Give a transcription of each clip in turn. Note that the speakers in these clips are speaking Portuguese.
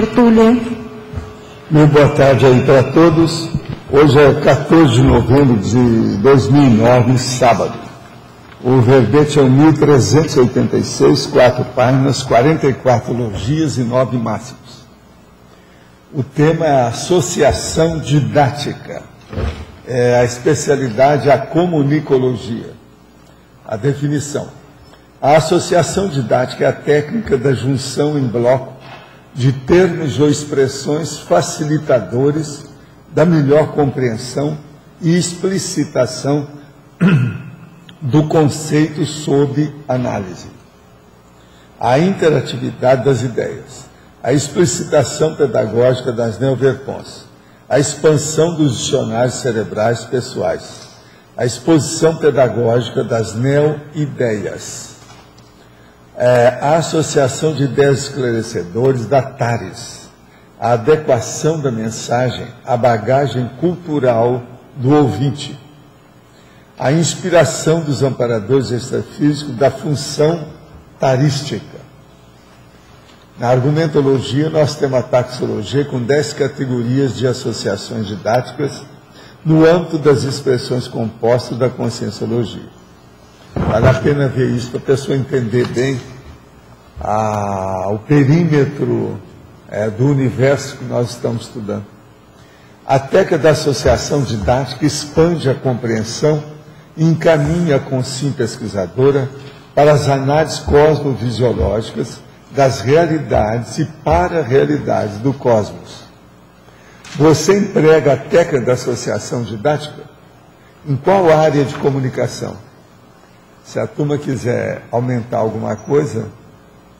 tertúlia. Muito boa tarde aí para todos. Hoje é 14 de novembro de 2009, sábado. O verbete é o 1386, 4 páginas, 44 elogias e 9 máximos. O tema é a associação didática. A especialidade é a comunicologia. A definição. A associação didática é a técnica da junção em bloco de termos ou expressões facilitadores da melhor compreensão e explicitação do conceito sob análise. A interatividade das ideias, a explicitação pedagógica das neoverpons, a expansão dos dicionários cerebrais pessoais, a exposição pedagógica das neo-ideias, a associação de ideias esclarecedores da TARES, a adequação da mensagem à bagagem cultural do ouvinte, a inspiração dos amparadores extrafísicos da função tarística. Na argumentologia, nós temos a taxologia com 10 categorias de associações didáticas no âmbito das expressões compostas da conscienciologia. Vale a pena ver isso para a pessoa entender bem o perímetro do universo que nós estamos estudando. A técnica da associação didática expande a compreensão e encaminha a consciência pesquisadora para as análises cosmovisiológicas das realidades e para-realidades do cosmos. Você emprega a técnica da associação didática em qual área de comunicação? Se a turma quiser aumentar alguma coisa,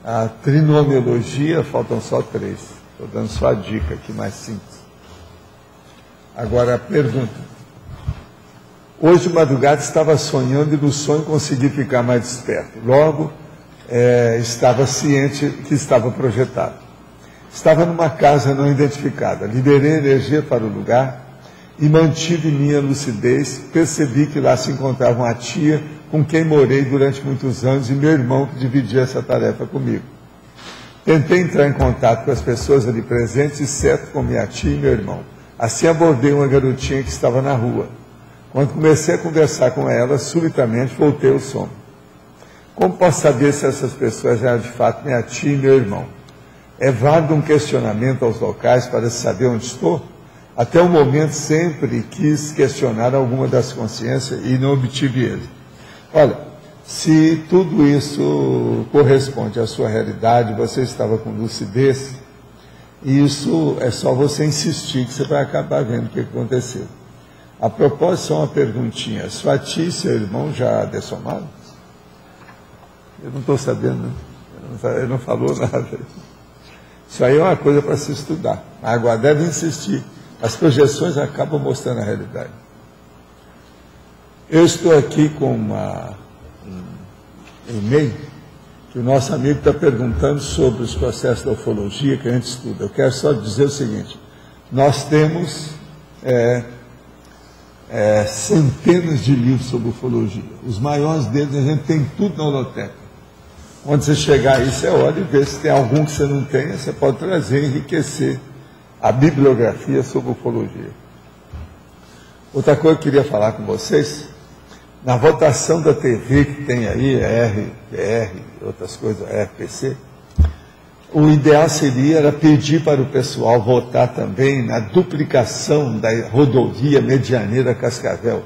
a trinomiologia, faltam só 3. Estou dando só a dica aqui mais simples. Agora a pergunta. Hoje de madrugada estava sonhando e no sonho consegui ficar mais desperto. Logo, estava ciente que estava projetado. Estava numa casa não identificada. Liberei energia para o lugar e mantive minha lucidez. Percebi que lá se encontrava uma tia com quem morei durante muitos anos e meu irmão que dividia essa tarefa comigo. Tentei entrar em contato com as pessoas ali presentes, exceto com minha tia e meu irmão. Assim abordei uma garotinha que estava na rua. Quando comecei a conversar com ela, subitamente voltei ao sono. Como posso saber se essas pessoas eram de fato minha tia e meu irmão? É válido um questionamento aos locais para saber onde estou? Até o momento sempre quis questionar alguma das consciências e não obtive ele. Olha, se tudo isso corresponde à sua realidade, você estava com lucidez, isso é só você insistir que você vai acabar vendo o que aconteceu. A propósito, só uma perguntinha. Sua tia e seu irmão já dessomaram? Eu não estou sabendo, né? Ele não falou nada. Isso aí é uma coisa para se estudar. Agora, deve insistir. As projeções acabam mostrando a realidade. Eu estou aqui com um e-mail que o nosso amigo está perguntando sobre os processos da ufologia que a gente estuda. Eu quero só dizer o seguinte. Nós temos centenas de livros sobre ufologia. Os maiores deles a gente tem tudo na holoteca. Quando você chegar aí, você olha e vê se tem algum que você não tenha, você pode trazer e enriquecer a bibliografia sobre ufologia. Outra coisa que eu queria falar com vocês, na votação da TV que tem aí, RPR, outras coisas, RPC, o ideal seria pedir para o pessoal votar também na duplicação da rodovia Medianeira Cascavel,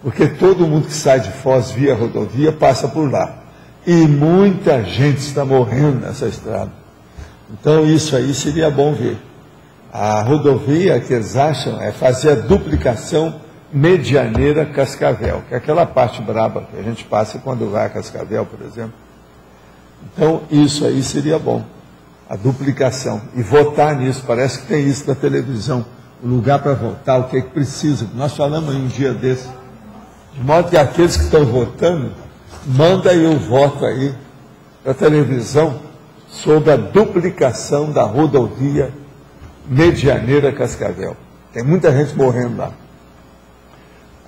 porque todo mundo que sai de Foz via rodovia passa por lá. E muita gente está morrendo nessa estrada. Então isso aí seria bom ver. A rodovia que eles acham é fazer a duplicação Medianeira Cascavel, que é aquela parte braba que a gente passa quando vai a Cascavel, por exemplo. Então isso aí seria bom. A duplicação, e votar nisso, parece que tem isso na televisão, o lugar para votar, o que é que precisa. Nós falamos aí um dia desse, de modo que aqueles que estão votando, manda aí o voto aí para a televisão sobre a duplicação da rodovia Medianeira Cascavel. Tem muita gente morrendo lá.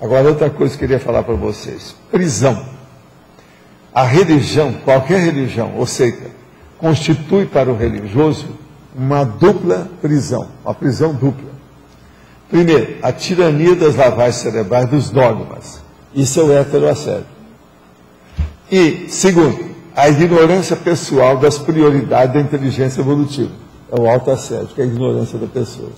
Agora, outra coisa que eu queria falar para vocês. Prisão. A religião, qualquer religião, ou seita, constitui para o religioso uma dupla prisão, uma prisão dupla. Primeiro, a tirania das lavagens cerebrais dos dogmas. Isso é o heteroassédio. E, segundo, a ignorância pessoal das prioridades da inteligência evolutiva. É o autoassédio, que é a ignorância da pessoa.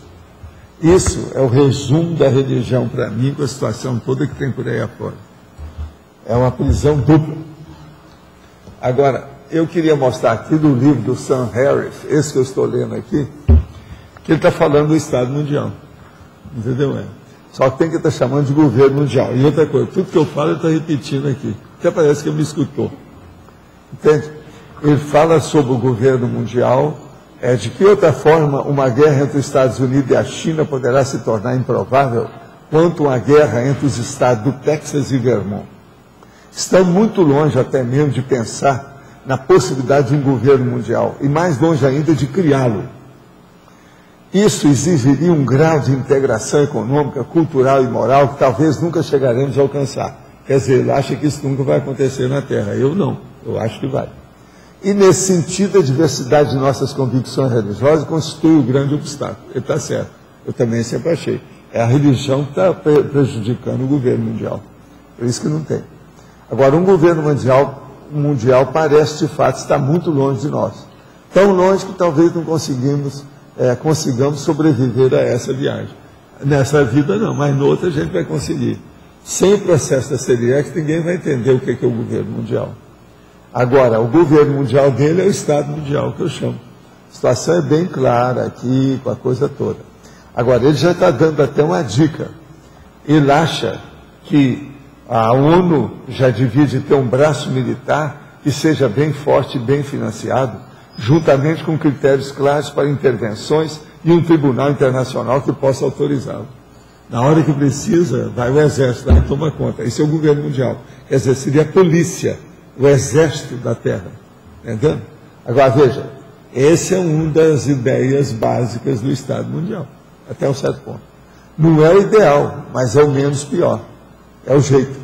Isso é o resumo da religião para mim, com a situação toda que tem por aí afora. É uma prisão dupla. Agora, eu queria mostrar aqui do livro do Sam Harris, esse que eu estou lendo aqui, que ele está falando do Estado Mundial. Entendeu? Só que tem que estar chamando de governo mundial. E outra coisa, tudo que eu falo ele está repetindo aqui. Até parece que ele me escutou. Entende? Ele fala sobre o governo mundial, de que outra forma uma guerra entre os Estados Unidos e a China poderá se tornar improvável quanto uma guerra entre os estados do Texas e Vermont. Estão muito longe até mesmo de pensar na possibilidade de um governo mundial, e mais longe ainda de criá-lo. Isso exigiria um grau de integração econômica, cultural e moral que talvez nunca chegaremos a alcançar. Quer dizer, ele acha que isso nunca vai acontecer na Terra. Eu não, eu acho que vai. E nesse sentido, a diversidade de nossas convicções religiosas constitui um grande obstáculo. Ele está certo, eu também sempre achei. É a religião que está prejudicando o governo mundial. Por isso que não tem. Agora, um governo mundial parece, de fato, estar muito longe de nós. Tão longe que talvez não consigamos sobreviver a essa viagem. Nessa vida não, mas noutra a gente vai conseguir. Sem o processo da CELIEX, ninguém vai entender o que é o governo mundial. Agora, o governo mundial dele é o Estado Mundial, que eu chamo. A situação é bem clara aqui, com a coisa toda. Agora, ele já está dando até uma dica. Ele acha que a ONU já devia de ter um braço militar que seja bem forte e bem financiado, juntamente com critérios claros para intervenções e um tribunal internacional que possa autorizá-lo. Na hora que precisa, vai o exército lá e toma conta. Esse é o governo mundial. Quer dizer, seria a polícia, o exército da Terra. Entendeu? Agora, veja, essa é uma das ideias básicas do Estado Mundial, até um certo ponto. Não é o ideal, mas é o menos pior. É o jeito.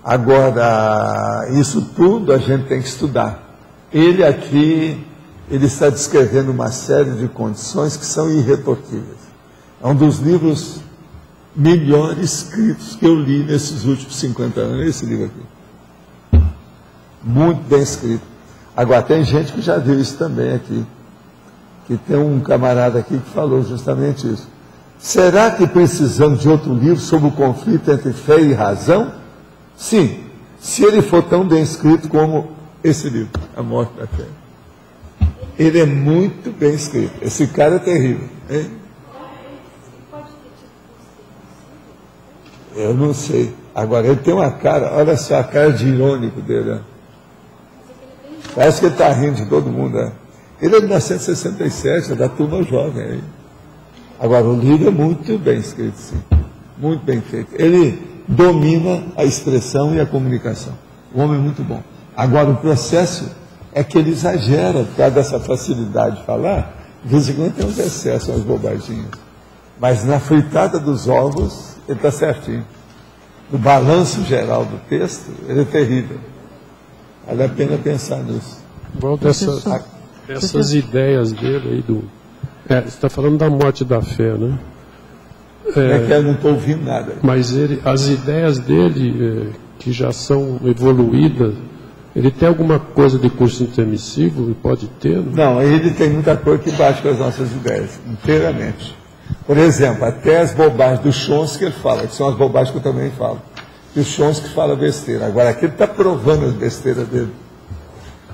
Agora, isso tudo a gente tem que estudar. Ele aqui, ele está descrevendo uma série de condições que são irretorquíveis. É um dos livros melhores escritos que eu li nesses últimos 50 anos, esse livro aqui. Muito bem escrito. Agora, tem gente que já viu isso também aqui. Que tem um camarada aqui que falou justamente isso. Será que precisamos de outro livro sobre o conflito entre fé e razão? Sim, se ele for tão bem escrito como esse livro, A Morte da Fé. Ele é muito bem escrito. Esse cara é terrível. Hein? Eu não sei. Agora, ele tem uma cara, olha só a cara de irônico dele. Né? Parece que ele está rindo de todo mundo. Né? Ele é de 1967, é da turma jovem. Aí. Agora, o livro é muito bem escrito, sim. Muito bem feito. Ele domina a expressão e a comunicação. O homem é muito bom. Agora, o processo é que ele exagera, por causa dessa facilidade de falar, de vez em quando tem uns excessos, umas bobaginhas. Mas na fritada dos ovos, ele está certinho. No balanço geral do texto, ele é terrível. Vale a pena pensar nisso. Igual dessas ideias dele aí você está falando da morte da fé, né? Eu não estou ouvindo nada. Mas as ideias dele, que já são evoluídas, ele tem alguma coisa de curso intermissivo? Pode ter? Não, ele tem muita coisa que bate com as nossas ideias, inteiramente. Por exemplo, até as bobagens do Chomsky ele fala, que são as bobagens que eu também falo. E o Chomsky fala besteira. Agora, aqui ele está provando as besteiras dele.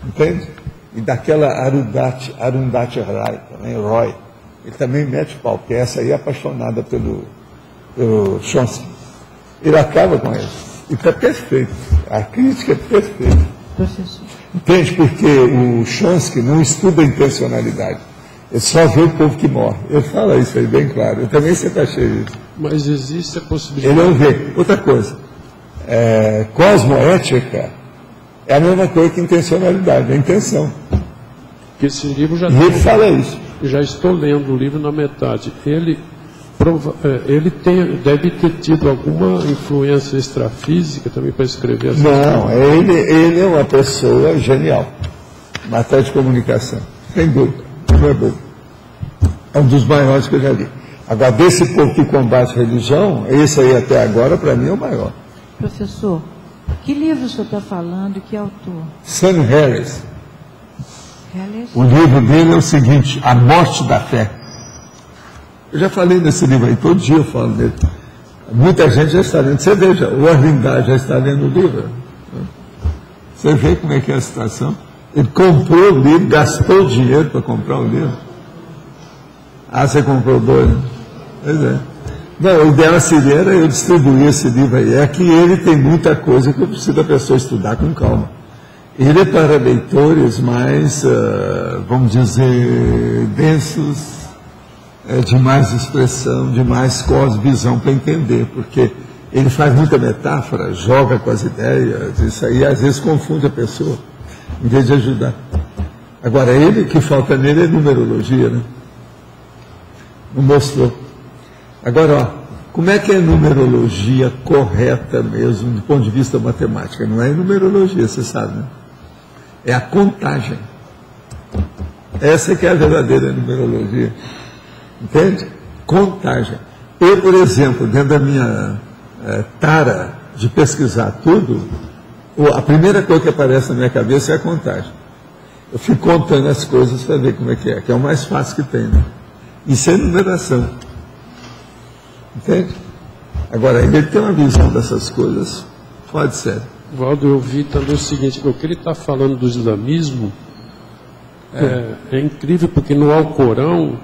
Entende? E daquela Arundhati Roy, ele também mete pau, porque essa aí é apaixonada pelo Chomsky. Ele acaba com ele. E está perfeito. A crítica é perfeita. Entende? Porque o Chomsky não estuda a intencionalidade. Ele só vê o povo que morre. Ele fala isso aí bem claro. Eu também sempre achei isso. Mas existe a possibilidade... Ele não vê. Outra coisa. Cosmoética é a mesma coisa que intencionalidade. É a intenção. Que esse livro já... E ele fala isso. Já estou lendo o livro na metade. Ele deve ter tido alguma influência extrafísica também para escrever essas coisas? Não, ele é uma pessoa genial. Matéria de comunicação. Sem dúvida. Não é bobo. É um dos maiores que eu já li. Agora, desse povo que combate religião, esse aí até agora, para mim, é o maior. Professor, que livro o senhor está falando e que autor? Sam Harris. Harris? O livro dele é o seguinte, A Morte da Fé. Eu já falei nesse livro aí, todo dia eu falo dele. Muita gente já está lendo. Você veja, o Arlindar já está lendo o livro. Você vê como é que é a situação? Ele comprou o livro, gastou dinheiro para comprar o livro. Ah, você comprou dois, né? Pois é. Não, o ideal seria eu distribuir esse livro aí. É que ele tem muita coisa que eu preciso da pessoa estudar com calma. Ele é para leitores mais, vamos dizer, densos, de mais expressão, de mais cosvisão para entender, porque ele faz muita metáfora, joga com as ideias, isso aí às vezes confunde a pessoa, em vez de ajudar. Agora, ele, que falta nele é numerologia, né? Não mostrou. Agora, ó, como é que é a numerologia correta mesmo, do ponto de vista matemático? Não é numerologia, você sabe, né? É a contagem. Essa que é a verdadeira numerologia. Entende? Contagem. Eu, por exemplo, dentro da minha tara de pesquisar tudo, a primeira coisa que aparece na minha cabeça é a contagem. Eu fico contando as coisas para ver como é, que é o mais fácil que tem, né? Isso é numeração. Entende? Agora, ele tem uma visão dessas coisas, pode ser. Valdo, eu vi também o seguinte, o que ele está falando do islamismo é incrível, porque no Alcorão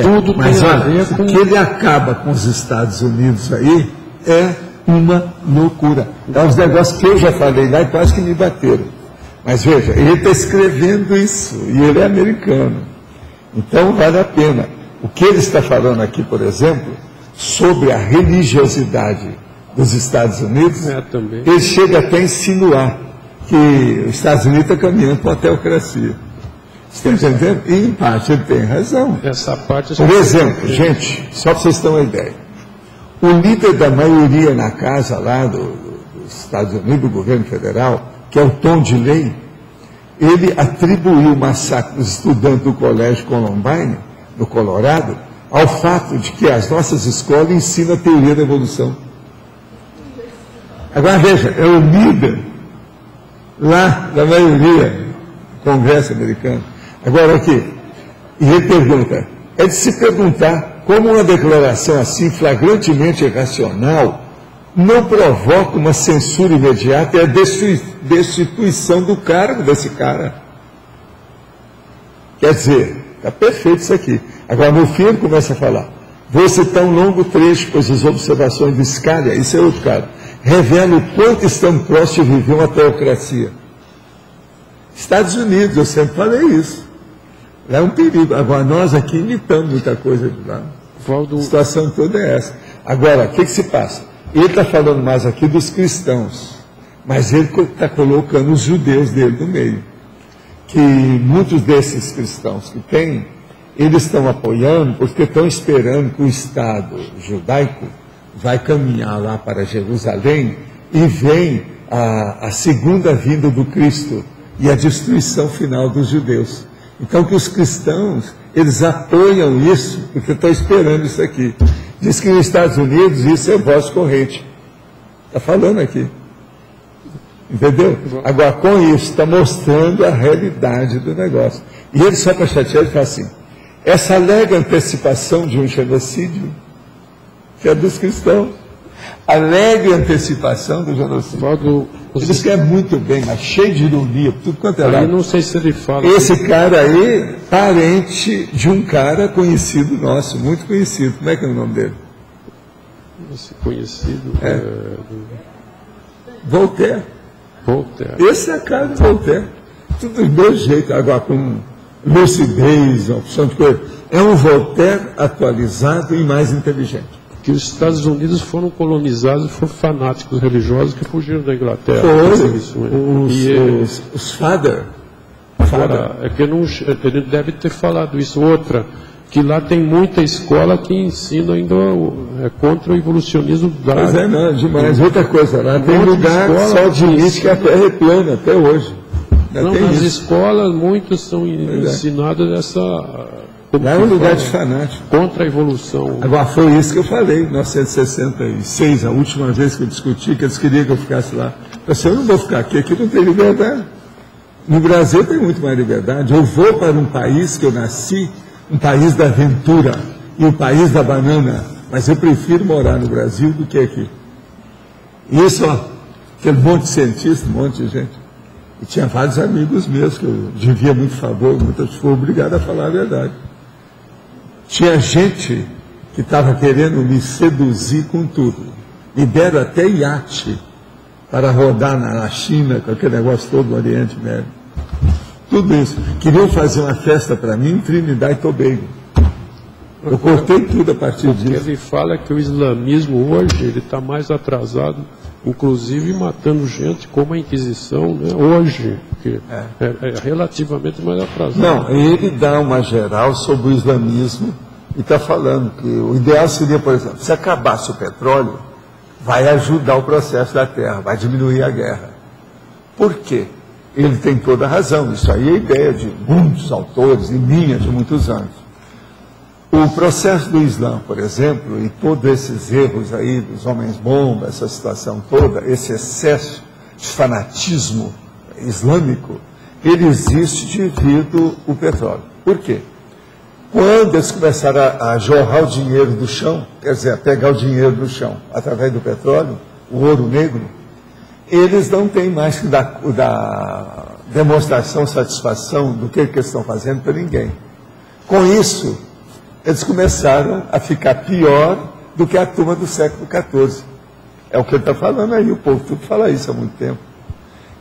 tudo mas tem a olha, ver com... o que ele acaba com os Estados Unidos aí é uma loucura. É uns negócios que eu já falei lá e quase que me bateram. Mas veja, ele está escrevendo isso, e ele é americano. Então vale a pena. O que ele está falando aqui, por exemplo, sobre a religiosidade dos Estados Unidos, ele chega até a insinuar que os Estados Unidos estão caminhando para a teocracia. Você está entendendo? E, em parte, ele tem razão. Essa parte... Por exemplo, gente, só para vocês terem uma ideia, o líder da maioria na casa lá dos Estados Unidos, do governo federal, que é o Tom DeLay, ele atribuiu o massacre dos estudantes do colégio Columbine, no Colorado, ao fato de que as nossas escolas ensinam a teoria da evolução. Agora veja, é o líder lá da maioria do Congresso americano. Agora aqui, e ele pergunta, é de se perguntar como uma declaração assim flagrantemente irracional não provoca uma censura imediata e a destituição do cargo desse cara. Quer dizer, está perfeito isso aqui. Agora, no fim, ele começa a falar, vou citar um longo trecho, pois as observações de Scalia, isso é outro cara, revelam o quanto estamos próximos de viver uma teocracia. Estados Unidos, eu sempre falei isso. Lá é um perigo. Agora, nós aqui imitamos muita coisa de lá. A situação toda é essa. Agora, o que se passa? Ele está falando mais aqui dos cristãos, mas ele está colocando os judeus dele no meio. Que muitos desses cristãos que tem, eles estão apoiando porque estão esperando que o Estado judaico vai caminhar lá para Jerusalém e vem a segunda vinda do Cristo e a destruição final dos judeus. Então que os cristãos, eles apoiam isso porque estão esperando isso aqui. Diz que nos Estados Unidos isso é voz corrente. Está falando aqui. Entendeu? Agora, com isso, está mostrando a realidade do negócio. E ele, só para chatear, ele fala assim, essa alega antecipação de um genocídio, que é dos cristãos, alega antecipação do genocídio. Eles querem muito bem, mas cheio de ironia, tudo quanto é lá. Eu não sei se ele fala... Esse cara aí, parente de um cara conhecido nosso, muito conhecido. Como é que é o nome dele? Esse conhecido... Voltaire. Voltaire. Esse é a cara de Voltaire. Tudo dos dois jeitos, agora com lucidez, opção de coisa. É um Voltaire atualizado e mais inteligente. Que os Estados Unidos foram colonizados por fanáticos religiosos que fugiram da Inglaterra. Os Father. É que ele deve ter falado isso. Outra, que lá tem muita escola que ensina ainda contra o evolucionismo da... Pois é, não, demais. Outra coisa, lá tem lugar só de que a Terra é plana até hoje. Não, nas escolas muitos são ensinados como lá é que um lugar fala, de fanático. contra a evolução. Agora, foi isso que eu falei em 1966, a última vez que eu discuti, que eles queriam que eu ficasse lá. Eu disse, eu não vou ficar aqui não tem liberdade. No Brasil tem muito mais liberdade. Eu vou para um país que eu nasci, um país da aventura e um país da banana, mas eu prefiro morar no Brasil do que aqui. Isso, ó, aquele monte de cientista, um monte de gente. E tinha vários amigos meus que eu devia muito favor, muitas fui obrigado a falar a verdade. Tinha gente que estava querendo me seduzir com tudo. Me deram até iate para rodar na China, com aquele negócio todo no Oriente Médio. Tudo isso. Queriam fazer uma festa para mim em Trinidad e Tobago. Eu cortei tudo a partir disso. O que ele fala é que o islamismo hoje ele está mais atrasado, inclusive matando gente como a Inquisição, né? Hoje, que é relativamente mais atrasado. Não, ele dá uma geral sobre o islamismo e está falando que o ideal seria, por exemplo, se acabasse o petróleo, vai ajudar o processo da terra, vai diminuir a guerra. Por quê? Ele tem toda a razão, isso aí é ideia de muitos autores e minha de muitos anos. O processo do Islã, por exemplo, e todos esses erros aí dos homens-bomba, essa situação toda, esse excesso de fanatismo islâmico, ele existe devido ao petróleo. Por quê? Quando eles começaram a jorrar o dinheiro do chão, quer dizer, a pegar o dinheiro do chão através do petróleo, o ouro negro, eles não têm mais que dar demonstração, satisfação do que eles estão fazendo para ninguém. Com isso, eles começaram a ficar pior do que a turma do século XIV. É o que ele está falando aí, o povo tudo fala isso há muito tempo.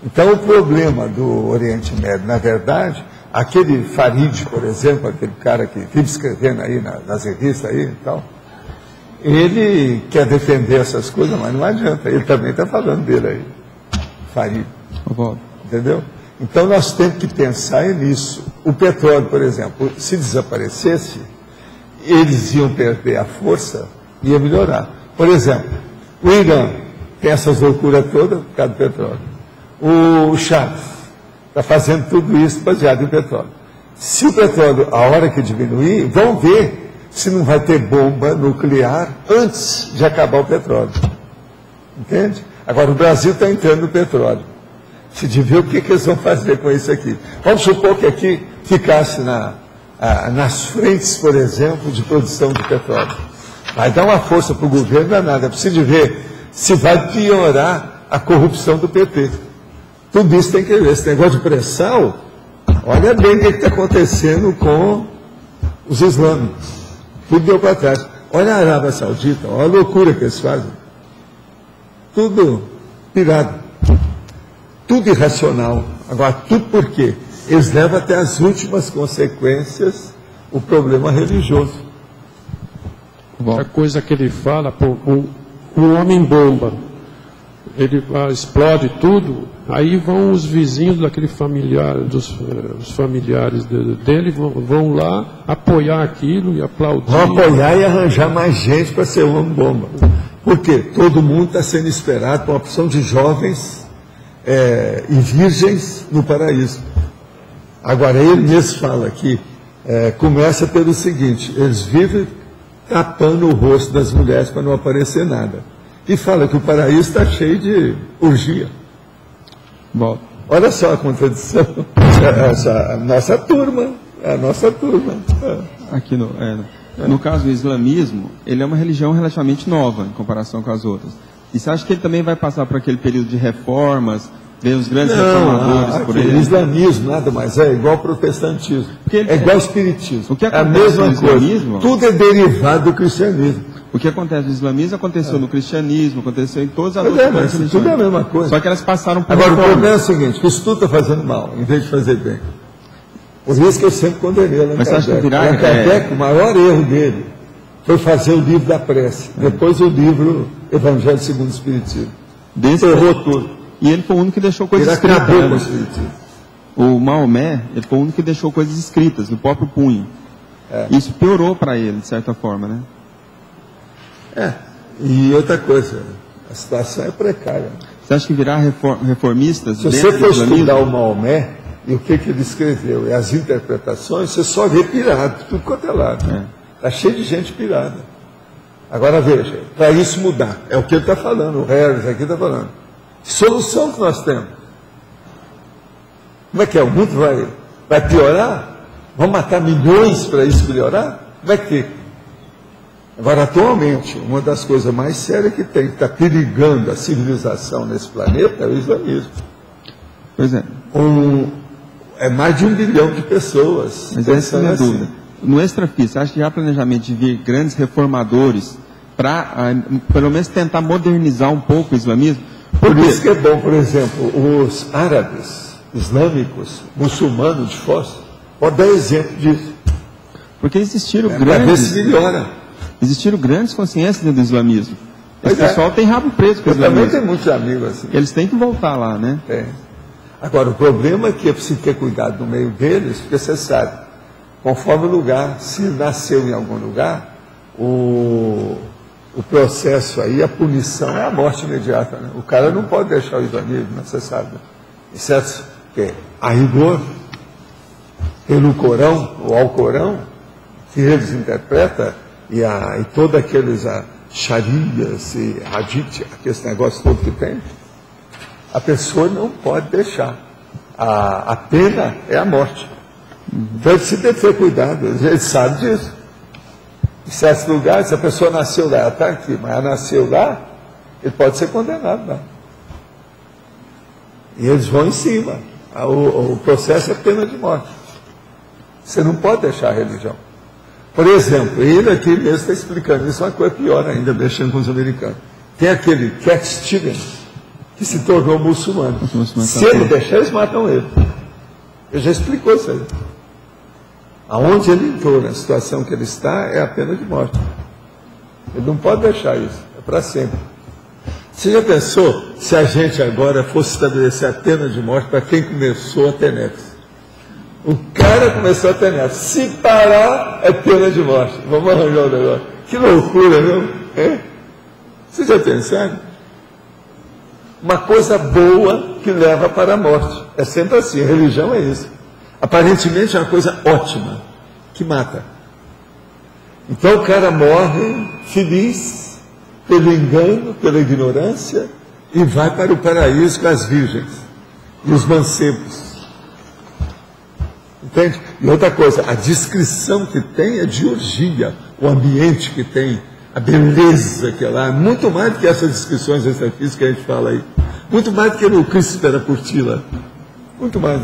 Então, o problema do Oriente Médio, na verdade, aquele Farid, por exemplo, aquele cara que vive escrevendo aí nas revistas aí e tal, ele quer defender essas coisas, mas não adianta, ele também está falando dele aí, Farid. Entendeu? Então, nós temos que pensar nisso. O petróleo, por exemplo, se desaparecesse, eles iam perder a força e ia melhorar. Por exemplo, o Irã tem essas loucuras todas por causa do petróleo. O Chad está fazendo tudo isso baseado em petróleo. Se o petróleo, a hora que diminuir, vão ver se não vai ter bomba nuclear antes de acabar o petróleo. Entende? Agora, o Brasil está entrando no petróleo. Se de ver o que eles vão fazer com isso aqui. Vamos supor que aqui ficasse nas frentes, por exemplo, de produção de petróleo. Vai dar uma força para o governo danada. Precisa de ver se vai piorar a corrupção do PT. Tudo isso tem que ver. Esse negócio de pré-sal, olha bem o que está acontecendo com os islâmicos. Tudo deu para trás. Olha a Arábia Saudita, olha a loucura que eles fazem. Tudo pirado. Tudo irracional. Agora, tudo por quê? Eles levam até as últimas consequências o problema religioso. Outra coisa que ele fala, um homem-bomba, ele explode tudo, aí vão os vizinhos daquele familiar, os familiares dele vão lá apoiar aquilo e aplaudir. Vão apoiar e arranjar mais gente para ser homem-bomba. Por quê? Todo mundo está sendo esperado por uma opção de jovens e virgens no paraíso. Agora, ele mesmo fala que começa pelo seguinte, eles vivem tapando o rosto das mulheres para não aparecer nada. E fala que o paraíso está cheio de orgia. Bom, olha só a contradição. A nossa turma. Aqui no caso do islamismo, ele é uma religião relativamente nova em comparação com as outras. E você acha que ele também vai passar por aquele período de reformas, ver os grandes reformadores por ele? O islamismo nada mais é igual ao protestantismo, é igual ao espiritismo. O que é a mesma coisa. Tudo é derivado do cristianismo. O que acontece no islamismo aconteceu no cristianismo, aconteceu em todas as outras religiões. Tudo é a mesma coisa. Só que elas passaram por Agora, o problema é o seguinte, que isso tudo está fazendo mal, em vez de fazer bem. Por isso que eu sempre condenei Allan Kardec. Allan Kardec, o maior erro dele foi fazer o livro da prece. Depois o livro Evangelho segundo o Espiritismo. Errou tudo. E ele foi o único que deixou coisas escritas. Ele acabou com o Espiritismo. O Maomé, ele foi o único que deixou coisas escritas no próprio punho. Isso piorou para ele, de certa forma, né? E outra coisa, a situação é precária. Você acha que virar reformistas... Se você for estudar o Maomé, E o que ele escreveu? E as interpretações, você só vê pirado, tudo quanto é lado. Está cheio de gente pirada. Agora veja, para isso mudar, é o que ele está falando, o Harris aqui está falando. Solução que nós temos. Como é que é? O mundo vai piorar? Vamos matar milhões para isso melhorar? Como é que fica? Agora, atualmente, uma das coisas mais sérias que está perigando a civilização nesse planeta é o islamismo. Pois é. É mais de 1 bilhão de pessoas. Mas essa é a minha dúvida. No extrafísico, acha que há planejamento de vir grandes reformadores para, pelo menos, tentar modernizar um pouco o islamismo? Por isso que é bom, por exemplo, os árabes islâmicos, muçulmanos de Foz, pode dar exemplo disso. Porque existiram grandes consciências dentro do islamismo. Esse pessoal tem rabo preso com o islamismo. Eu também tenho muitos amigos assim. Eles têm que voltar lá, né? Tem. Agora, o problema é que é preciso ter cuidado no meio deles, porque você sabe, conforme o lugar, se nasceu em algum lugar, o processo aí, a punição é a morte imediata. Né? O cara não pode deixar o islamismo, né? Você sabe. Exceto que, a rigor, pelo Corão, ou ao Corão, que eles interpretam, e todos aqueles sharias e hadith, aqueles negócios todos que tem, a pessoa não pode deixar. A pena é a morte. Então ele se deve ter cuidado, ele sabe disso. Em certos lugares, se a pessoa nasceu lá, ela está aqui, mas ela nasceu lá, ele pode ser condenado lá. E eles vão em cima. O processo é pena de morte. Você não pode deixar a religião. Por exemplo, ele aqui mesmo está explicando isso, uma coisa pior ainda, mexendo com os americanos. Tem aquele Cat Stevens, que se tornou muçulmano. Se ele deixar, eles matam ele. Ele já explicou isso aí. Aonde ele entrou, na situação que ele está, é a pena de morte. Ele não pode deixar isso, é para sempre. Você já pensou se a gente agora fosse estabelecer a pena de morte para quem começou a ter neto? O cara começou a ter neto. Se parar, é pena de morte. Vamos arranjar o negócio. Que loucura, não? É? Você já pensaram? Uma coisa boa que leva para a morte. É sempre assim, a religião é isso. Aparentemente é uma coisa ótima, que mata. Então o cara morre feliz, pelo engano, pela ignorância, e vai para o paraíso com as virgens e os mancebos. Entende? E outra coisa, a descrição que tem é de orgia, o ambiente que tem, a beleza que é lá, muito mais do que essas descrições extrafísicas que a gente fala aí. Muito mais do que o Cristo espera por ti lá. Muito mais.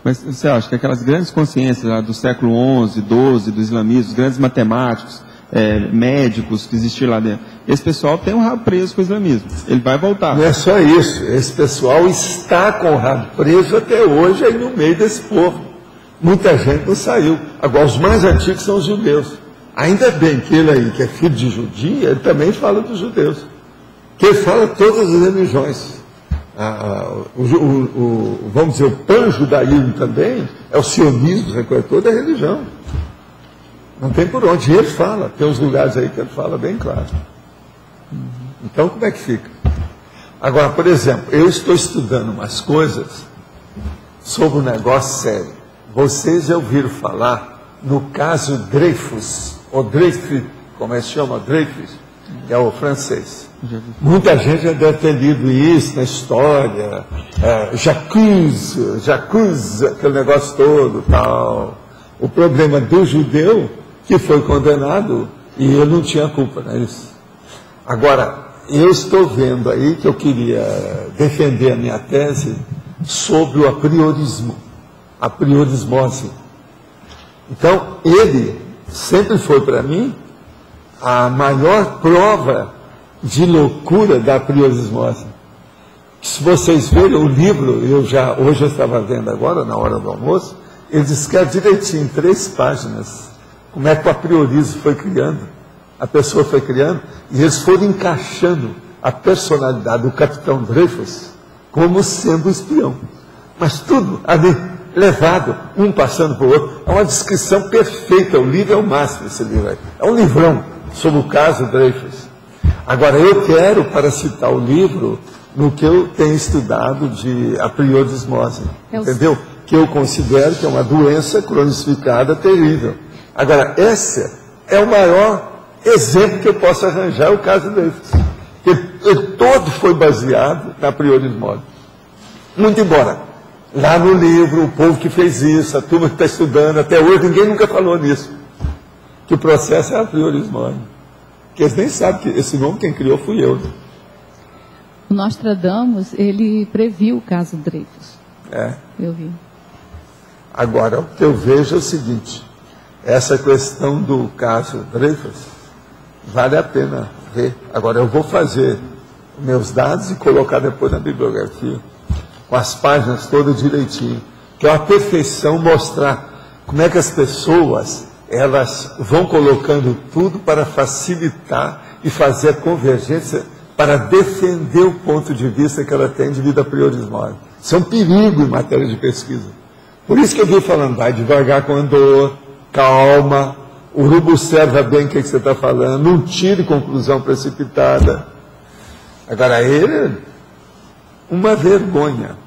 Mas você acha que aquelas grandes consciências lá do século XI, XII, do islamismo, os grandes matemáticos, médicos que existiam lá dentro, esse pessoal tem um rabo preso com o islamismo. Ele vai voltar. Não é só isso. Esse pessoal está com o rabo preso até hoje aí no meio desse povo. Muita gente não saiu. Agora, os mais antigos são os judeus. Ainda bem que ele aí, que é filho de judia, ele também fala dos judeus. Que ele fala todas as religiões. Vamos dizer, o pan-judaísmo também é o sionismo, recolhe toda a religião. Não tem por onde. E ele fala, tem uns lugares aí que ele fala bem claro. Então, como é que fica? Agora, por exemplo, eu estou estudando umas coisas sobre um negócio sério. Vocês já ouviram falar no caso Dreyfus, ou Dreyfus, como é que se chama? Dreyfus, que é o francês. Muita gente já deve ter lido isso na história, Jacques, aquele negócio todo, tal. O problema do judeu, que foi condenado, e ele não tinha culpa, não é isso? Agora, eu estou vendo aí que eu queria defender a minha tese sobre o apriorismo, a priorismose. Então, ele sempre foi para mim a maior prova de loucura da priorismose. Se vocês verem o livro, hoje eu estava vendo agora, na hora do almoço, ele descreve direitinho, em 3 páginas, como é que o apriorismo foi criando, a pessoa foi criando, e eles foram encaixando a personalidade do capitão Dreyfus como sendo espião. Mas tudo ali, levado, um passando para o outro, é uma descrição perfeita, o livro é o máximo, esse livro aí. É um livrão sobre o caso Dreyfus. Agora, eu quero, para citar o livro, no que eu tenho estudado de apriorismose, entendeu? Que eu considero que é uma doença cronificada terrível. Agora, esse é o maior exemplo que eu posso arranjar, é o caso Dreyfus. Ele todo foi baseado na apriorismose. Muito embora, lá no livro, o povo que fez isso, a turma que está estudando, até hoje, ninguém nunca falou nisso. Que o processo é a apriorismose. Que eles nem sabem que esse nome quem criou fui eu. O Nostradamus, ele previu o caso Dreyfus. É. Eu vi. Agora, o que eu vejo é o seguinte, essa questão do caso Dreyfus, vale a pena ver. Agora, eu vou fazer meus dados e colocar depois na bibliografia, com as páginas todas direitinho, que é uma perfeição mostrar como é que as pessoas, elas vão colocando tudo para facilitar e fazer a convergência para defender o ponto de vista que ela tem devido à apriorismose. Isso é um perigo em matéria de pesquisa. Por isso que eu vim falando, vai devagar com andor, calma, o urubu observa bem o que você está falando, não tire conclusão precipitada. Agora, ele, uma vergonha.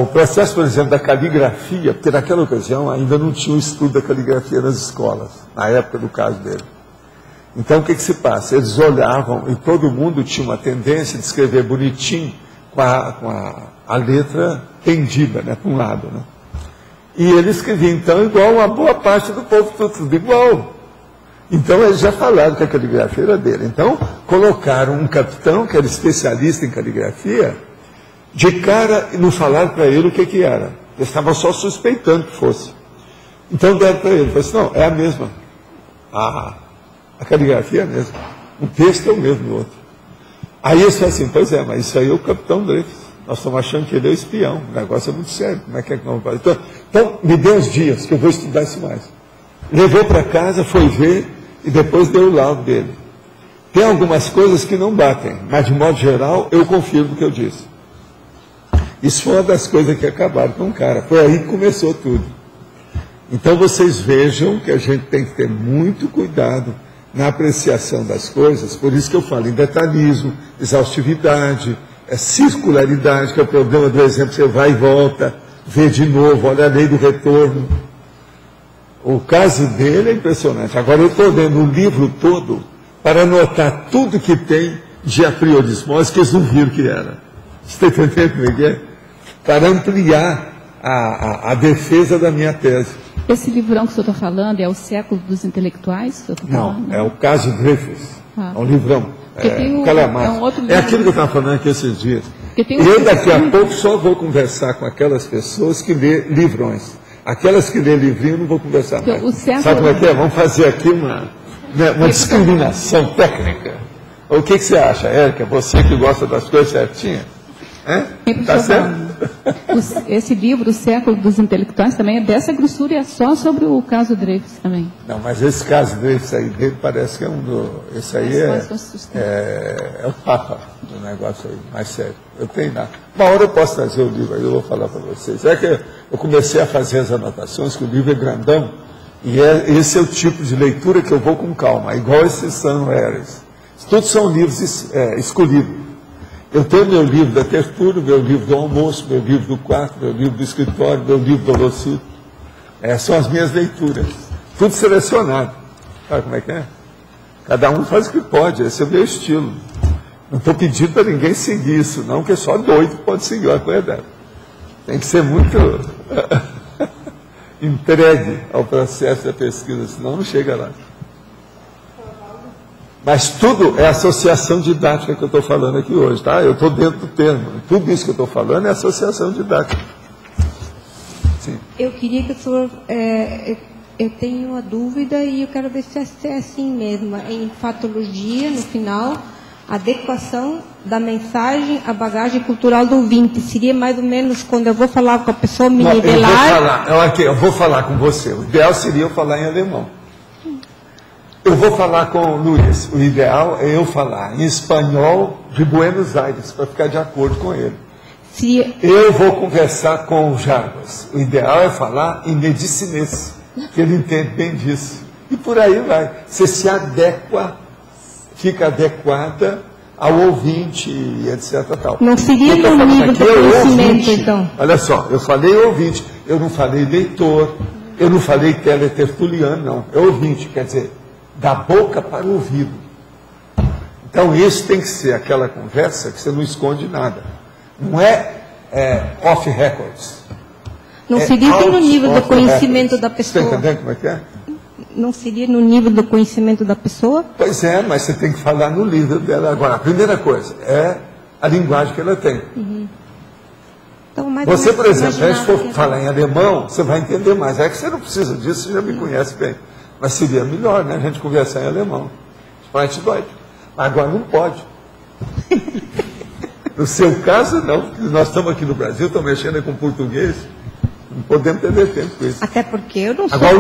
O processo, por exemplo, da caligrafia, porque naquela ocasião ainda não tinha o estudo da caligrafia nas escolas, na época do caso dele. Então, o que se passa? Eles olhavam e todo mundo tinha uma tendência de escrever bonitinho com a letra tendida, né, para um lado. Né? E ele escrevia, então, igual uma boa parte do povo, tudo igual. Então, eles já falaram que a caligrafia era dele. Então, colocaram um capitão, que era especialista em caligrafia, de cara, e não falaram para ele o que era. Eles estavam só suspeitando que fosse. Então, deram para ele. Falei assim, não, é a mesma. A caligrafia é a mesma. O texto é o mesmo do outro. Aí eles falaram assim, pois é, mas isso aí é o capitão Dreyfus. Nós estamos achando que ele é o espião. O negócio é muito sério. Como é que nós vamos fazer? Então, me dê uns dias, que eu vou estudar isso mais. Levou para casa, foi ver, e depois deu o laudo dele. Tem algumas coisas que não batem, mas de modo geral, eu confio no que eu disse. Isso foi uma das coisas que acabaram com o cara. Foi aí que começou tudo. Então, vocês vejam que a gente tem que ter muito cuidado na apreciação das coisas. Por isso que eu falo em detalhismo, exaustividade, circularidade, que é o problema do exemplo, você vai e volta, vê de novo, olha a lei do retorno. O caso dele é impressionante. Agora eu estou lendo o livro todo para anotar tudo que tem de apriorismose que eles não viram que era. Você está entendendo como é que é? Para ampliar a defesa da minha tese. Esse livrão que o senhor está falando é o Século dos Intelectuais? Não, é o caso Dreyfus. É um livrão. É aquilo que eu estava falando aqui esses dias. Eu daqui a pouco só vou conversar com aquelas pessoas que lê livrões. Aquelas que lê livrinho eu não vou conversar mais. Sabe como é que é? Vamos fazer aqui uma discriminação técnica. O que você acha, Érica? Você que gosta das coisas certinhas? Está certo? Esse livro, O Século dos Intelectuais, também é dessa grossura e é só sobre o caso Dreyfus também. Não, mas esse caso Dreyfus aí dele parece que é um do... Esse aí é o papa do negócio aí, mais sério. Eu tenho nada. Uma hora eu posso trazer o livro aí, eu vou falar para vocês. É que eu comecei a fazer as anotações, que o livro é grandão, e esse é o tipo de leitura que eu vou com calma, igual esses São Eres. Todos são livros escolhidos. Eu tenho meu livro da tertúlia, meu livro do almoço, meu livro do quarto, meu livro do escritório, meu livro do Olocito. São as minhas leituras. Tudo selecionado. Sabe como é que é? Cada um faz o que pode, esse é o meu estilo. Não estou pedindo para ninguém seguir isso, não, porque só doido pode seguir uma coisa dela. Tem que ser muito entregue ao processo da pesquisa, senão não chega lá. Mas tudo é associação didática que eu estou falando aqui hoje, tá? Eu estou dentro do termo. Tudo isso que eu estou falando é associação didática. Sim. Eu queria que o senhor... eu tenho uma dúvida e eu quero ver se é assim mesmo. Em fatologia, no final, adequação da mensagem à bagagem cultural do ouvinte. Seria mais ou menos quando eu vou falar com a pessoa, me nivelar... Eu vou falar com você. O ideal seria eu falar em alemão. Eu vou falar com o Luiz. O ideal é eu falar em espanhol de Buenos Aires, para ficar de acordo com ele. Eu vou conversar com o Jarbas. O ideal é falar em medicinês, que ele entende bem disso. E por aí vai. Você se adequa, fica adequada ao ouvinte, etc. Tal. Não seria no nível do conhecimento, então? Olha só, eu falei ouvinte, eu não falei leitor, eu não falei teletertuliano, não. É ouvinte, quer dizer, da boca para o ouvido. Então, isso tem que ser aquela conversa que você não esconde nada. Não é off records. Não seria no nível do conhecimento da pessoa. Está entendendo como é que é? Não seria no nível do conhecimento da pessoa? Pois é, mas você tem que falar no nível dela. Agora, a primeira coisa é a linguagem que ela tem. Uhum. Então, você, por exemplo, se a gente for falar em alemão, você vai entender mais. É que você não precisa disso, você já me conhece bem. Mas seria melhor, né, a gente conversar em alemão. Spreche Deutsch. Agora não pode. No seu caso, não, porque nós estamos aqui no Brasil, estamos mexendo com português, não podemos perder tempo com isso. Até porque eu não sei. Agora,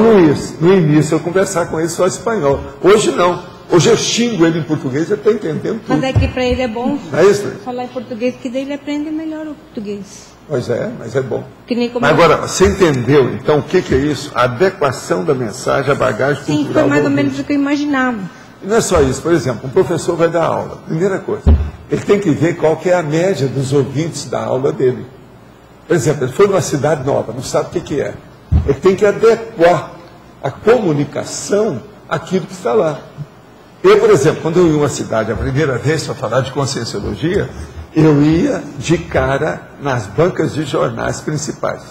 no início, eu conversar com ele só espanhol. Hoje não. Hoje eu xingo ele em português, eu estou entendendo tudo. Mas é que para ele é bom é isso, falar em português, que daí ele aprende melhor o português. Pois é, mas é bom. Que nem como mas agora, você entendeu, então, o que é isso? A adequação da mensagem à bagagem cultural. Sim, foi mais ou menos o que eu imaginava. E não é só isso. Por exemplo, um professor vai dar aula. Primeira coisa, ele tem que ver qual que é a média dos ouvintes da aula dele. Por exemplo, ele foi numa cidade nova, não sabe o que é. Ele tem que adequar a comunicação àquilo que está lá. Eu, por exemplo, quando eu ia em uma cidade a primeira vez para falar de conscienciologia, eu ia de cara nas bancas de jornais principais.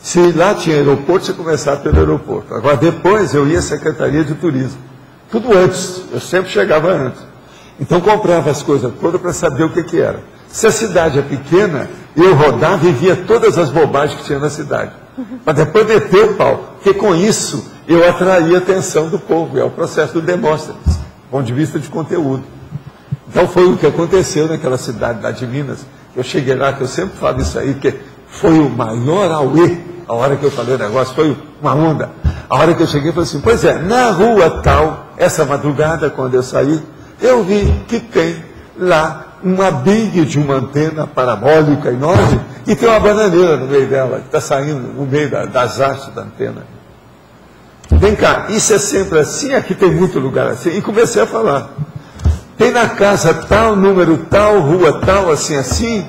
Se lá tinha aeroporto, você começava pelo aeroporto. Agora, depois, eu ia à Secretaria de Turismo. Tudo antes, eu sempre chegava antes. Então, comprava as coisas todas para saber o que era. Se a cidade é pequena, eu rodava e via todas as bobagens que tinha na cidade. Mas depois meter o pau, porque com isso eu atraía a atenção do povo. É o processo do Demóstenes, do ponto de vista de conteúdo. Então foi o que aconteceu naquela cidade lá de Minas. Eu cheguei lá, que eu sempre falo isso aí, que foi o maior auê. A hora que eu falei o negócio, foi uma onda. A hora que eu cheguei, eu falei assim, pois é, na rua tal, essa madrugada, quando eu saí, eu vi que tem lá uma big de uma antena parabólica enorme e tem uma bananeira no meio dela, que está saindo no meio das hastes da antena. Vem cá, isso é sempre assim, aqui tem muito lugar assim. E comecei a falar. Tem na casa tal, número tal, rua tal, assim, assim,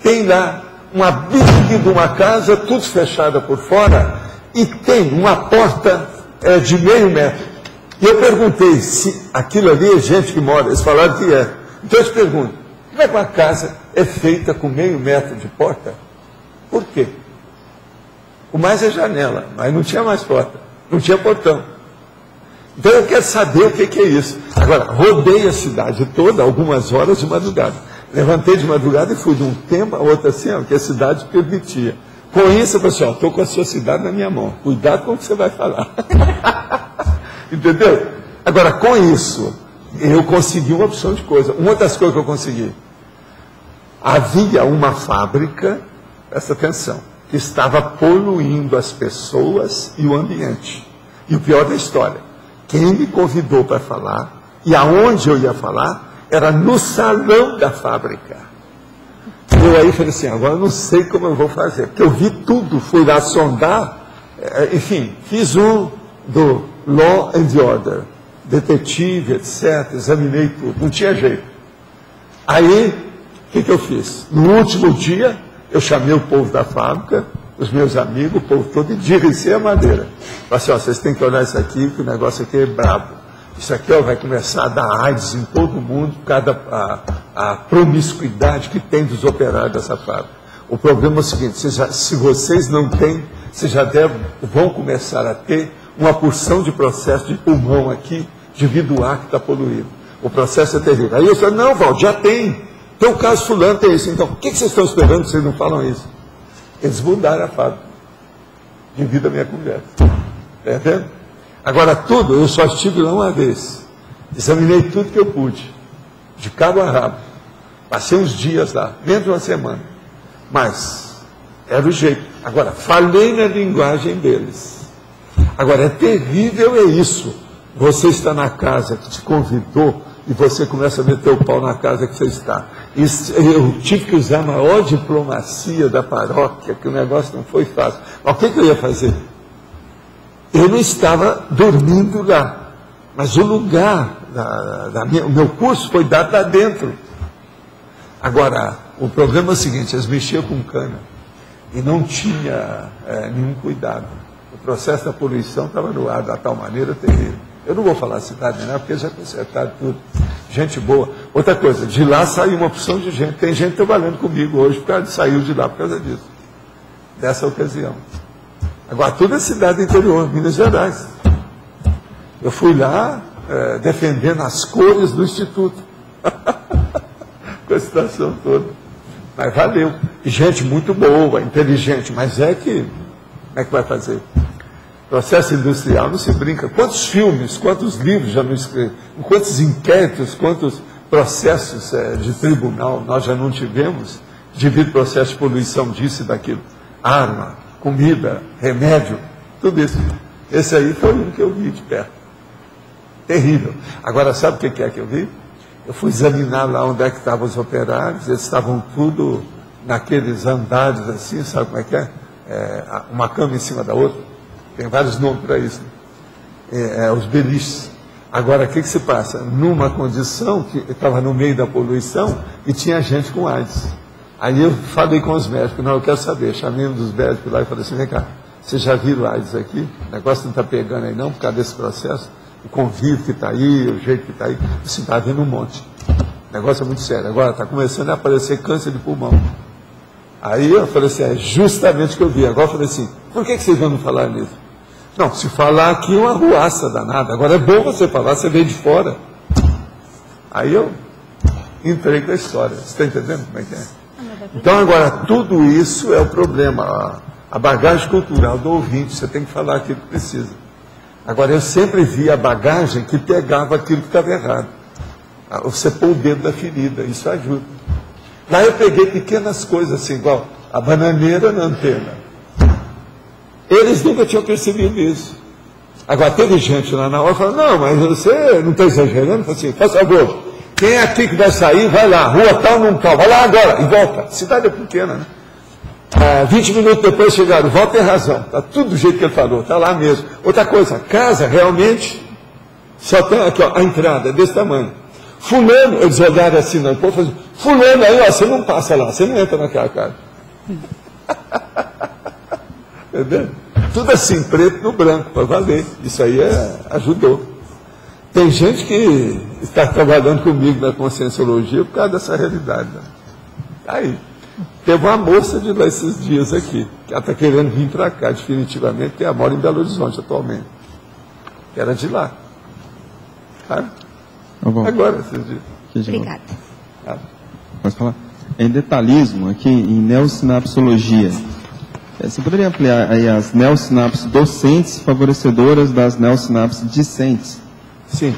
tem lá uma big de uma casa, tudo fechada por fora, e tem uma porta de meio metro. E eu perguntei se aquilo ali é gente que mora. Eles falaram que é. Então eu te pergunto, como é que uma casa é feita com meio metro de porta? Por quê? O mais é janela, mas não tinha mais porta, não tinha portão. Então eu quero saber o que é isso. Agora, rodei a cidade toda, algumas horas de madrugada. Levantei de madrugada e fui de um tempo a outro assim, ó, que a cidade permitia. Com isso, eu falei assim, estou com a sua cidade na minha mão. Cuidado com o que você vai falar. Entendeu? Agora, com isso, eu consegui uma opção de coisa. Uma das coisas que eu consegui. Havia uma fábrica, presta atenção, que estava poluindo as pessoas e o ambiente. E o pior da história, quem me convidou para falar, e aonde eu ia falar, era no salão da fábrica. Eu aí falei assim, agora eu não sei como eu vou fazer, porque eu vi tudo, fui lá sondar, enfim, fiz um do Law and Order, detetive, etc., examinei tudo, não tinha jeito. Aí, o que eu fiz? No último dia, eu chamei o povo da fábrica, os meus amigos, o povo todo, e dirigi a madeira. Falei assim, ó, vocês têm que olhar isso aqui, que o negócio aqui é brabo. Isso aqui ó, vai começar a dar AIDS em todo mundo, por causa da promiscuidade que tem dos operários dessa fábrica. O problema é o seguinte, se vocês não têm, vocês já vão começar a ter uma porção de processo de pulmão aqui, devido ao ar que está poluído. O processo é terrível. Aí eu falei, não, Valdo, já tem. Tem o caso fulano, tem isso. Então, o que vocês estão esperando que vocês não falam isso? Eles mudaram a fábrica, devido à minha conversa. Está entendendo? Agora, tudo, eu só estive lá uma vez. Examinei tudo que eu pude, de cabo a rabo. Passei uns dias lá, menos de uma semana. Mas, era o jeito. Agora, falei na linguagem deles. Agora, é terrível é isso. Você está na casa que te convidou e você começa a meter o pau na casa que você está. Eu tive que usar a maior diplomacia da paróquia, que o negócio não foi fácil. Mas o que eu ia fazer? Eu não estava dormindo lá, mas o lugar o meu curso foi dado lá dentro. Agora, o problema é o seguinte, eles mexiam com cana e não tinha nenhum cuidado. O processo da poluição estava no ar da tal maneira terrível. Eu não vou falar a cidade, não, porque já consertaram tudo. Gente boa. Outra coisa, de lá saiu uma opção de gente. Tem gente trabalhando comigo hoje, saiu de lá por causa disso. Dessa ocasião. Agora, tudo é cidade interior, Minas Gerais. Eu fui lá defendendo as cores do Instituto. Com a situação toda. Mas valeu. E gente muito boa, inteligente, mas como é que vai fazer? Processo industrial não se brinca. Quantos filmes, quantos livros já não escrevi, quantos inquéritos, quantos processos de tribunal nós já não tivemos devido ao processo de poluição disso e daquilo. Arma, comida, remédio, tudo isso. Esse aí foi um que eu vi de perto. Terrível. Agora, sabe o que é que eu vi? Eu fui examinar lá onde é que estavam os operários, eles estavam tudo naqueles andares assim, sabe como é que é? Uma cama em cima da outra. Tem vários nomes para isso. Os beliches. Agora, o que se passa? Numa condição que estava no meio da poluição e tinha gente com AIDS. Aí eu falei com os médicos, não, eu quero saber. Chamei um dos médicos lá e falei assim, vem cá, você já viu AIDS aqui? O negócio não está pegando aí não, por causa desse processo. O convívio que está aí, o jeito que está aí. Você está vendo um monte. O negócio é muito sério. Agora está começando a aparecer câncer de pulmão. Aí eu falei assim, é justamente o que eu vi. Agora eu falei assim, por que vocês vão me falar nisso? Não, se falar aqui é uma arruaça danada. Agora é bom você falar, você veio de fora. Aí eu entrei com a história. Você está entendendo como é que é? Então agora, tudo isso é o problema. A bagagem cultural do ouvinte, você tem que falar aquilo que precisa. Agora, eu sempre vi a bagagem que pegava aquilo que estava errado. Você pôr o dedo na ferida, isso ajuda. Lá eu peguei pequenas coisas assim, igual a bananeira na antena. Eles nunca tinham percebido isso. Agora, teve gente lá na hora falando, não, mas você não está exagerando? Eu falei assim, faz favor, quem é aqui que vai sair, vai lá, rua tal, não tal, vai lá agora, e volta. Cidade é pequena, né? 20 minutos depois chegaram, volta tem razão, está tudo do jeito que ele falou, está lá mesmo. Outra coisa, casa realmente só tem aqui, ó, a entrada é desse tamanho. Fulano, eles olharam assim, não, pô, assim, fulano aí, ó, você não passa lá, você não entra naquela casa. Entendeu? Tudo assim, preto no branco, para valer. Isso aí ajudou. Tem gente que está trabalhando comigo na conscienciologia por causa dessa realidade. Né? Aí, teve uma moça de lá esses dias aqui, que ela está querendo vir para cá definitivamente, porque ela mora em Belo Horizonte atualmente. Que era de lá. Tá? Agora, esses dias. Obrigada. Posso falar? Em detalhismo, aqui em neossinapsologia, você poderia ampliar aí as neossinapses docentes favorecedoras das neossinapses discentes? Sim.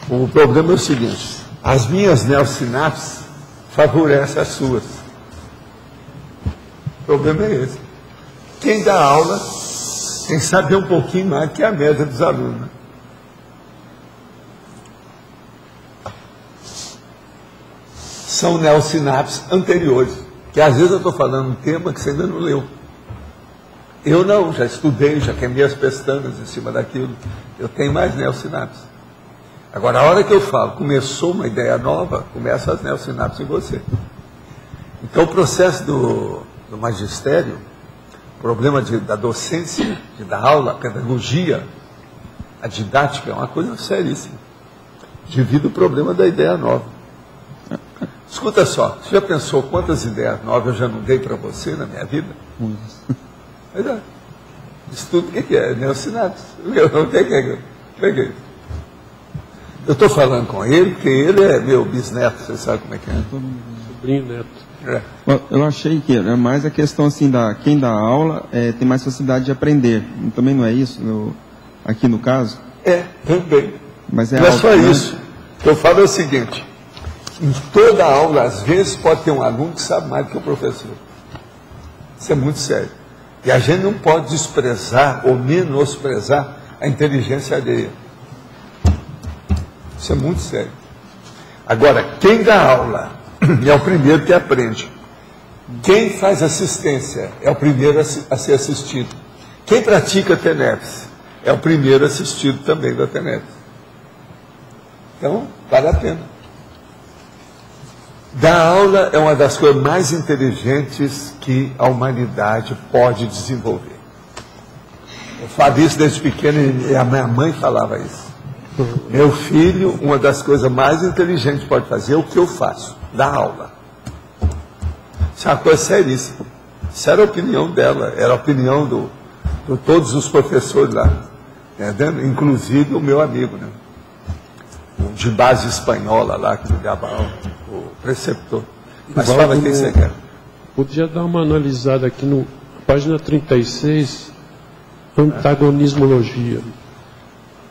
O problema é o seguinte, as minhas neossinapses favorecem as suas. O problema é esse. Quem dá aula tem que saber um pouquinho mais que a média dos alunos. São neossinapses anteriores, que às vezes eu estou falando um tema que você ainda não leu. Eu não, já estudei, já queimei as pestanas em cima daquilo. Eu tenho mais neossinapses. Agora, a hora que eu falo, começou uma ideia nova, começa as neossinapses em você. Então, o processo do magistério, o problema da docência, da aula, a pedagogia, a didática, é uma coisa seríssima. Devido ao problema da ideia nova. Escuta só, você já pensou quantas ideias novas eu já não dei para você na minha vida? Mas isso tudo o que é? Neossinapses. Peguei. Eu estou falando com ele, porque ele é meu bisneto, você sabe como é que é. Sobrinho, neto. Eu achei que era mais a questão assim, quem dá aula tem mais facilidade de aprender. Também não é isso, aqui no caso? Também. Mas não é só isso. O que eu falo é o seguinte, em toda aula, às vezes, pode ter um aluno que sabe mais do que o professor. Isso é muito sério. E a gente não pode desprezar ou menosprezar a inteligência alheia. Isso é muito sério. Agora, quem dá aula é o primeiro que aprende. Quem faz assistência é o primeiro a ser assistido. Quem pratica TENEPS é o primeiro assistido também da TENEPS. Então, vale a pena. Dar aula é uma das coisas mais inteligentes que a humanidade pode desenvolver. Eu falo isso desde pequeno e a minha mãe falava isso. Meu filho, uma das coisas mais inteligentes que pode fazer é o que eu faço, dar aula. Isso é uma coisa seríssima. Isso era a opinião dela, era a opinião de todos os professores lá, inclusive o meu amigo, né? De base espanhola lá, que me dava aula, o preceptor. Mas fala quem você quer. Podia dar uma analisada aqui no página 36, antagonismologia.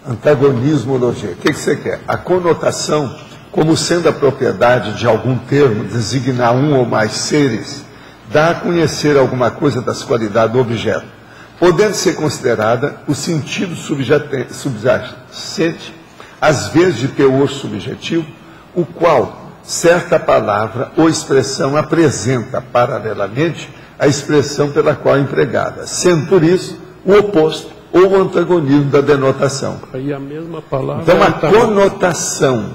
Antagonismologia. O que você quer? A conotação, como sendo a propriedade de algum termo, designar um ou mais seres, dá a conhecer alguma coisa das qualidades do objeto, podendo ser considerada o sentido subjacente, às vezes de teor subjetivo, o qual certa palavra ou expressão apresenta paralelamente a expressão pela qual é empregada, sendo por isso o oposto ou o antagonismo da denotação. Aí a mesma palavra. Então a conotação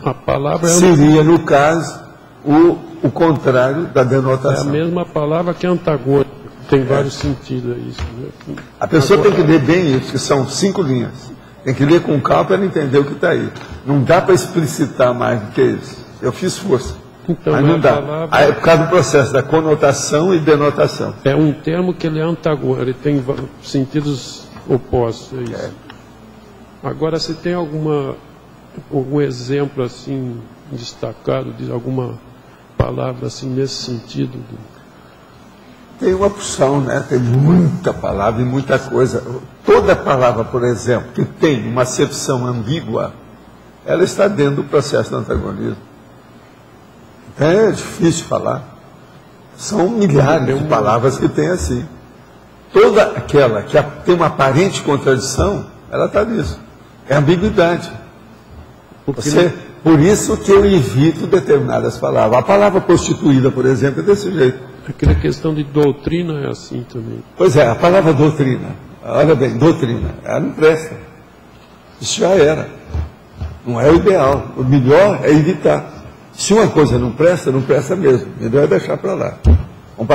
seria, no caso, o contrário da denotação. É a mesma palavra que antagônico. Tem vários sentidos isso. Né? A pessoa tem que ler bem isso, que são 5 linhas. Tem que ler com calma para entender o que está aí. Não dá para explicitar mais do que isso. Eu fiz força. Então, mas não dá. É por causa do processo da conotação e denotação. É um termo que ele é antagônico, ele tem sentidos opostos. É isso. Agora, você tem algum exemplo assim destacado de alguma palavra assim nesse sentido? Tem uma opção, né? Tem muita palavra e muita coisa. Toda palavra, por exemplo, que tem uma acepção ambígua, ela está dentro do processo do antagonismo. Então é difícil falar. São milhares de palavras que tem assim. Toda aquela que tem uma aparente contradição, ela está nisso. É ambiguidade. Por isso que eu evito determinadas palavras. A palavra prostituída, por exemplo, é desse jeito. Aquela questão de doutrina é assim também. Pois é, a palavra doutrina, olha bem, doutrina, ela não presta. Isso já era. Não é o ideal. O melhor é evitar. Se uma coisa não presta, não presta mesmo. O melhor é deixar para lá. Vamos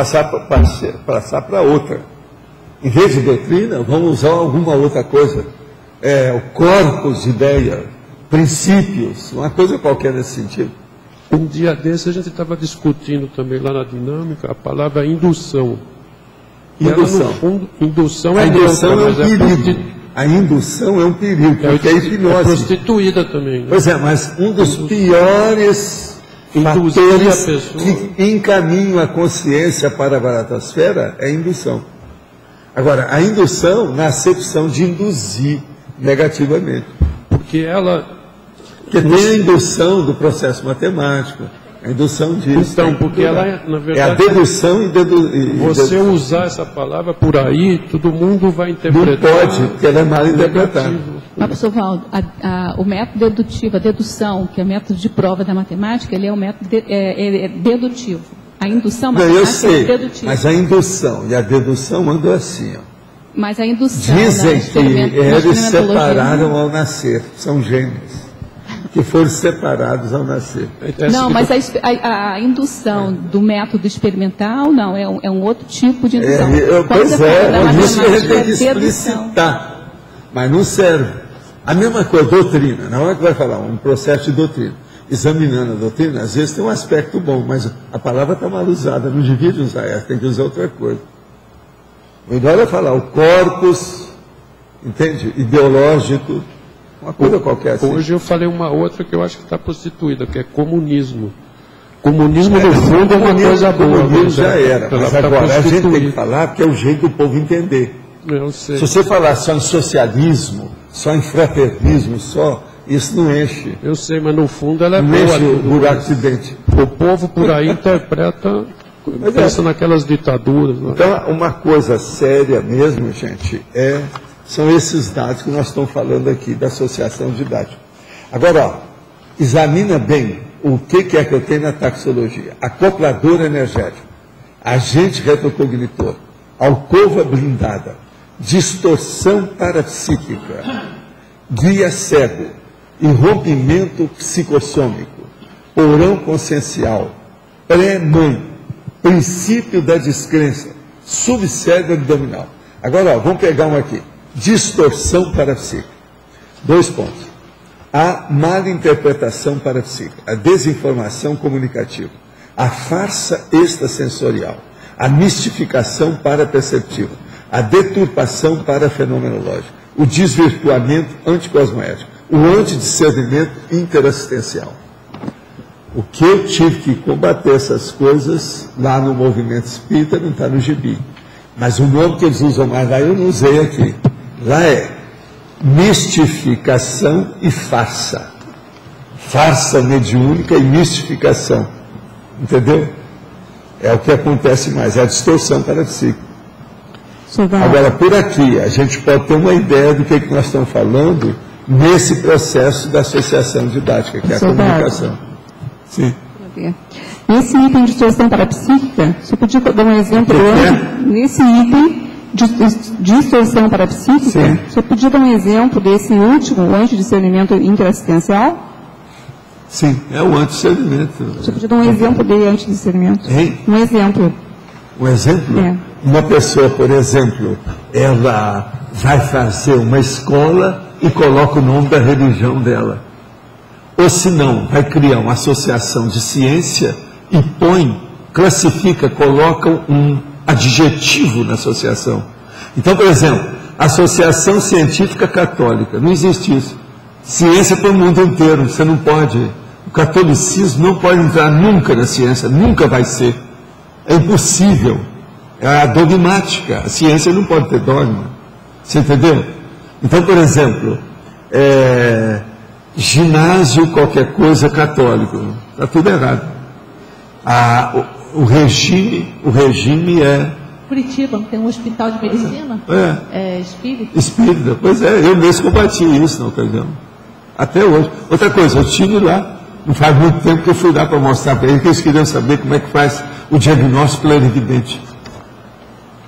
passar para outra. Em vez de doutrina, vamos usar alguma outra coisa. O corpus de ideia, princípios, uma coisa qualquer nesse sentido. Um dia desse a gente estava discutindo também lá na dinâmica a palavra indução. Indução. Ela, no fundo, indução a é indução neutra, é um perigo. A indução é um perigo, porque é hipnose. É prostituída também. Né? Pois é, mas um dos piores fatores que encaminham a consciência para a baratosfera é a indução. Agora, a indução na acepção de induzir negativamente. Porque ela... Porque tem a indução do processo matemático, a indução disso. Então, porque ela é, na verdade... É a dedução e você usar essa palavra por aí, todo mundo vai interpretar... Não pode, porque ela é mal interpretada. Mas, professor Valdo, o método dedutivo, a dedução, que é o método de prova da matemática, ele é um método dedutivo. A indução matemática eu sei, é dedutiva. Mas a indução e a dedução andam assim, ó. Mas a indução... Dizem que eles separaram ao nascer, são gêmeos. Que foram separados ao nascer. Não, mas a indução do método experimental, não, é um outro tipo de indução. Pois é, isso que a gente tem que explicitar. Mas não serve. A mesma coisa, doutrina. Na hora que vai falar um processo de doutrina, examinando a doutrina, às vezes tem um aspecto bom, mas a palavra está mal usada, não devia usar essa, tem que usar outra coisa. O melhor é falar o corpus, entende? Ideológico, uma coisa qualquer assim. Hoje eu falei uma outra que eu acho que está prostituída, que é comunismo. Comunismo, no fundo, é uma coisa boa. Comunismo já era, mas agora a gente tem que falar porque é o jeito do povo entender. Eu sei. Se você falar só em socialismo, só em fraternismo, isso não enche. Eu sei, mas no fundo ela é não boa. Enche o buraco de dente. O povo por aí interpreta, pensa naquelas ditaduras. Então, uma coisa séria mesmo, gente, são esses dados que nós estamos falando aqui, da associação didática. Agora, examina bem o que é que eu tenho na taxologia. Acoplador energético, agente retrocognitor, alcova blindada, distorção parapsíquica, guia cego, e rompimento psicossômico, porão consciencial, pré-mãe, princípio da descrença, subsede abdominal. Agora, ó, vamos pegar um aqui. Distorção parapsíquica. 2 pontos. A malinterpretação parapsíquica, a desinformação comunicativa, a farsa extrasensorial, a mistificação paraperceptiva, a deturpação parafenomenológica, o desvirtuamento anticosmoético, o antidiscernimento interassistencial. O que eu tive que combater essas coisas lá no movimento espírita não está no gibi. Mas o nome que eles usam mais lá eu não usei aqui. Lá é mistificação e farsa. Farsa mediúnica e mistificação. Entendeu? É o que acontece mais, é a distorção parapsíquica. Agora, por aqui, a gente pode ter uma ideia do que nós estamos falando nesse processo da associação didática, que é a comunicação. Sim. Nesse item de distorção parapsíquica, você podia dar um exemplo? Nesse item de distorção parapsíquica, sim, você podia dar um exemplo desse último, o antidiscernimento interassistencial? Sim, é o antidiscernimento. Você podia dar um exemplo de antidiscernimento? Hein? Um exemplo. Um exemplo? É. Uma pessoa, por exemplo, ela vai fazer uma escola e coloca o nome da religião dela. Ou se não, vai criar uma associação de ciência e põe, classifica, coloca um adjetivo na associação. Então, por exemplo, Associação Científica Católica, não existe isso. Ciência para o mundo inteiro, você não pode. O catolicismo não pode entrar nunca na ciência, nunca vai ser. É impossível. É a dogmática. A ciência não pode ter dogma. Você entendeu? Então, por exemplo, ginásio qualquer coisa católico. Está tudo errado. O regime é... Curitiba, não tem um hospital de medicina? É espírita? Espírita, pois é. Eu mesmo combati isso na ocasião. Até hoje. Outra coisa, eu estive lá. Não faz muito tempo que eu fui lá para mostrar para eles que eles queriam saber como é que faz o diagnóstico clarividente.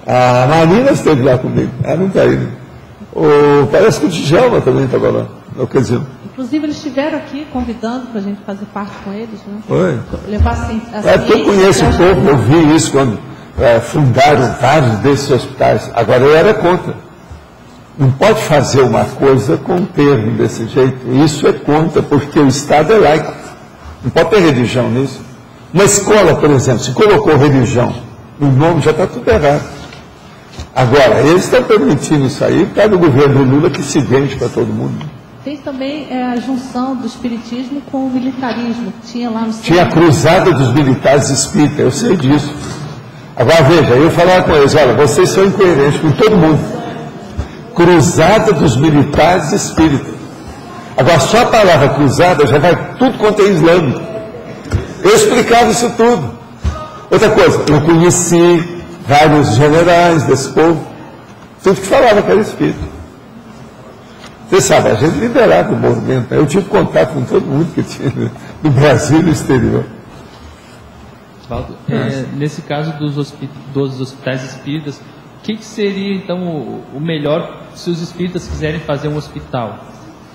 A Marina esteve lá comigo. Ela não está aí, né? Parece que o Djalma também estava lá na ocasião. Inclusive, eles estiveram aqui convidando para a gente fazer parte com eles, né? Foi. Levar assim, eu conheço o povo, eu vi isso quando fundaram vários desses hospitais. Agora, eu era contra. Não pode fazer uma coisa com um termo desse jeito. Isso é contra, porque o Estado é laico. Não pode ter religião nisso. Uma escola, por exemplo, se colocou religião no nome, já está tudo errado. Agora, eles estão permitindo isso aí por causa do governo Lula, que se vende para todo mundo. Tem também a junção do espiritismo com o militarismo, que tinha lá no centro. Tinha a cruzada dos militares espíritas, eu sei disso. Agora, veja, eu falava com eles, olha, vocês são incoerentes com todo mundo. Cruzada dos militares espíritas. Agora, só a palavra cruzada já vai tudo quanto é islâmico. Eu explicava isso tudo. Outra coisa, eu conheci vários generais desse povo, tudo que falava que era espírita. Você sabe, a gente liderava o movimento, né? Eu tive contato com todo mundo que tinha no Brasil e no exterior. Valdo, nesse caso dos hospitais espíritas, o que seria então o melhor se os espíritas quiserem fazer um hospital?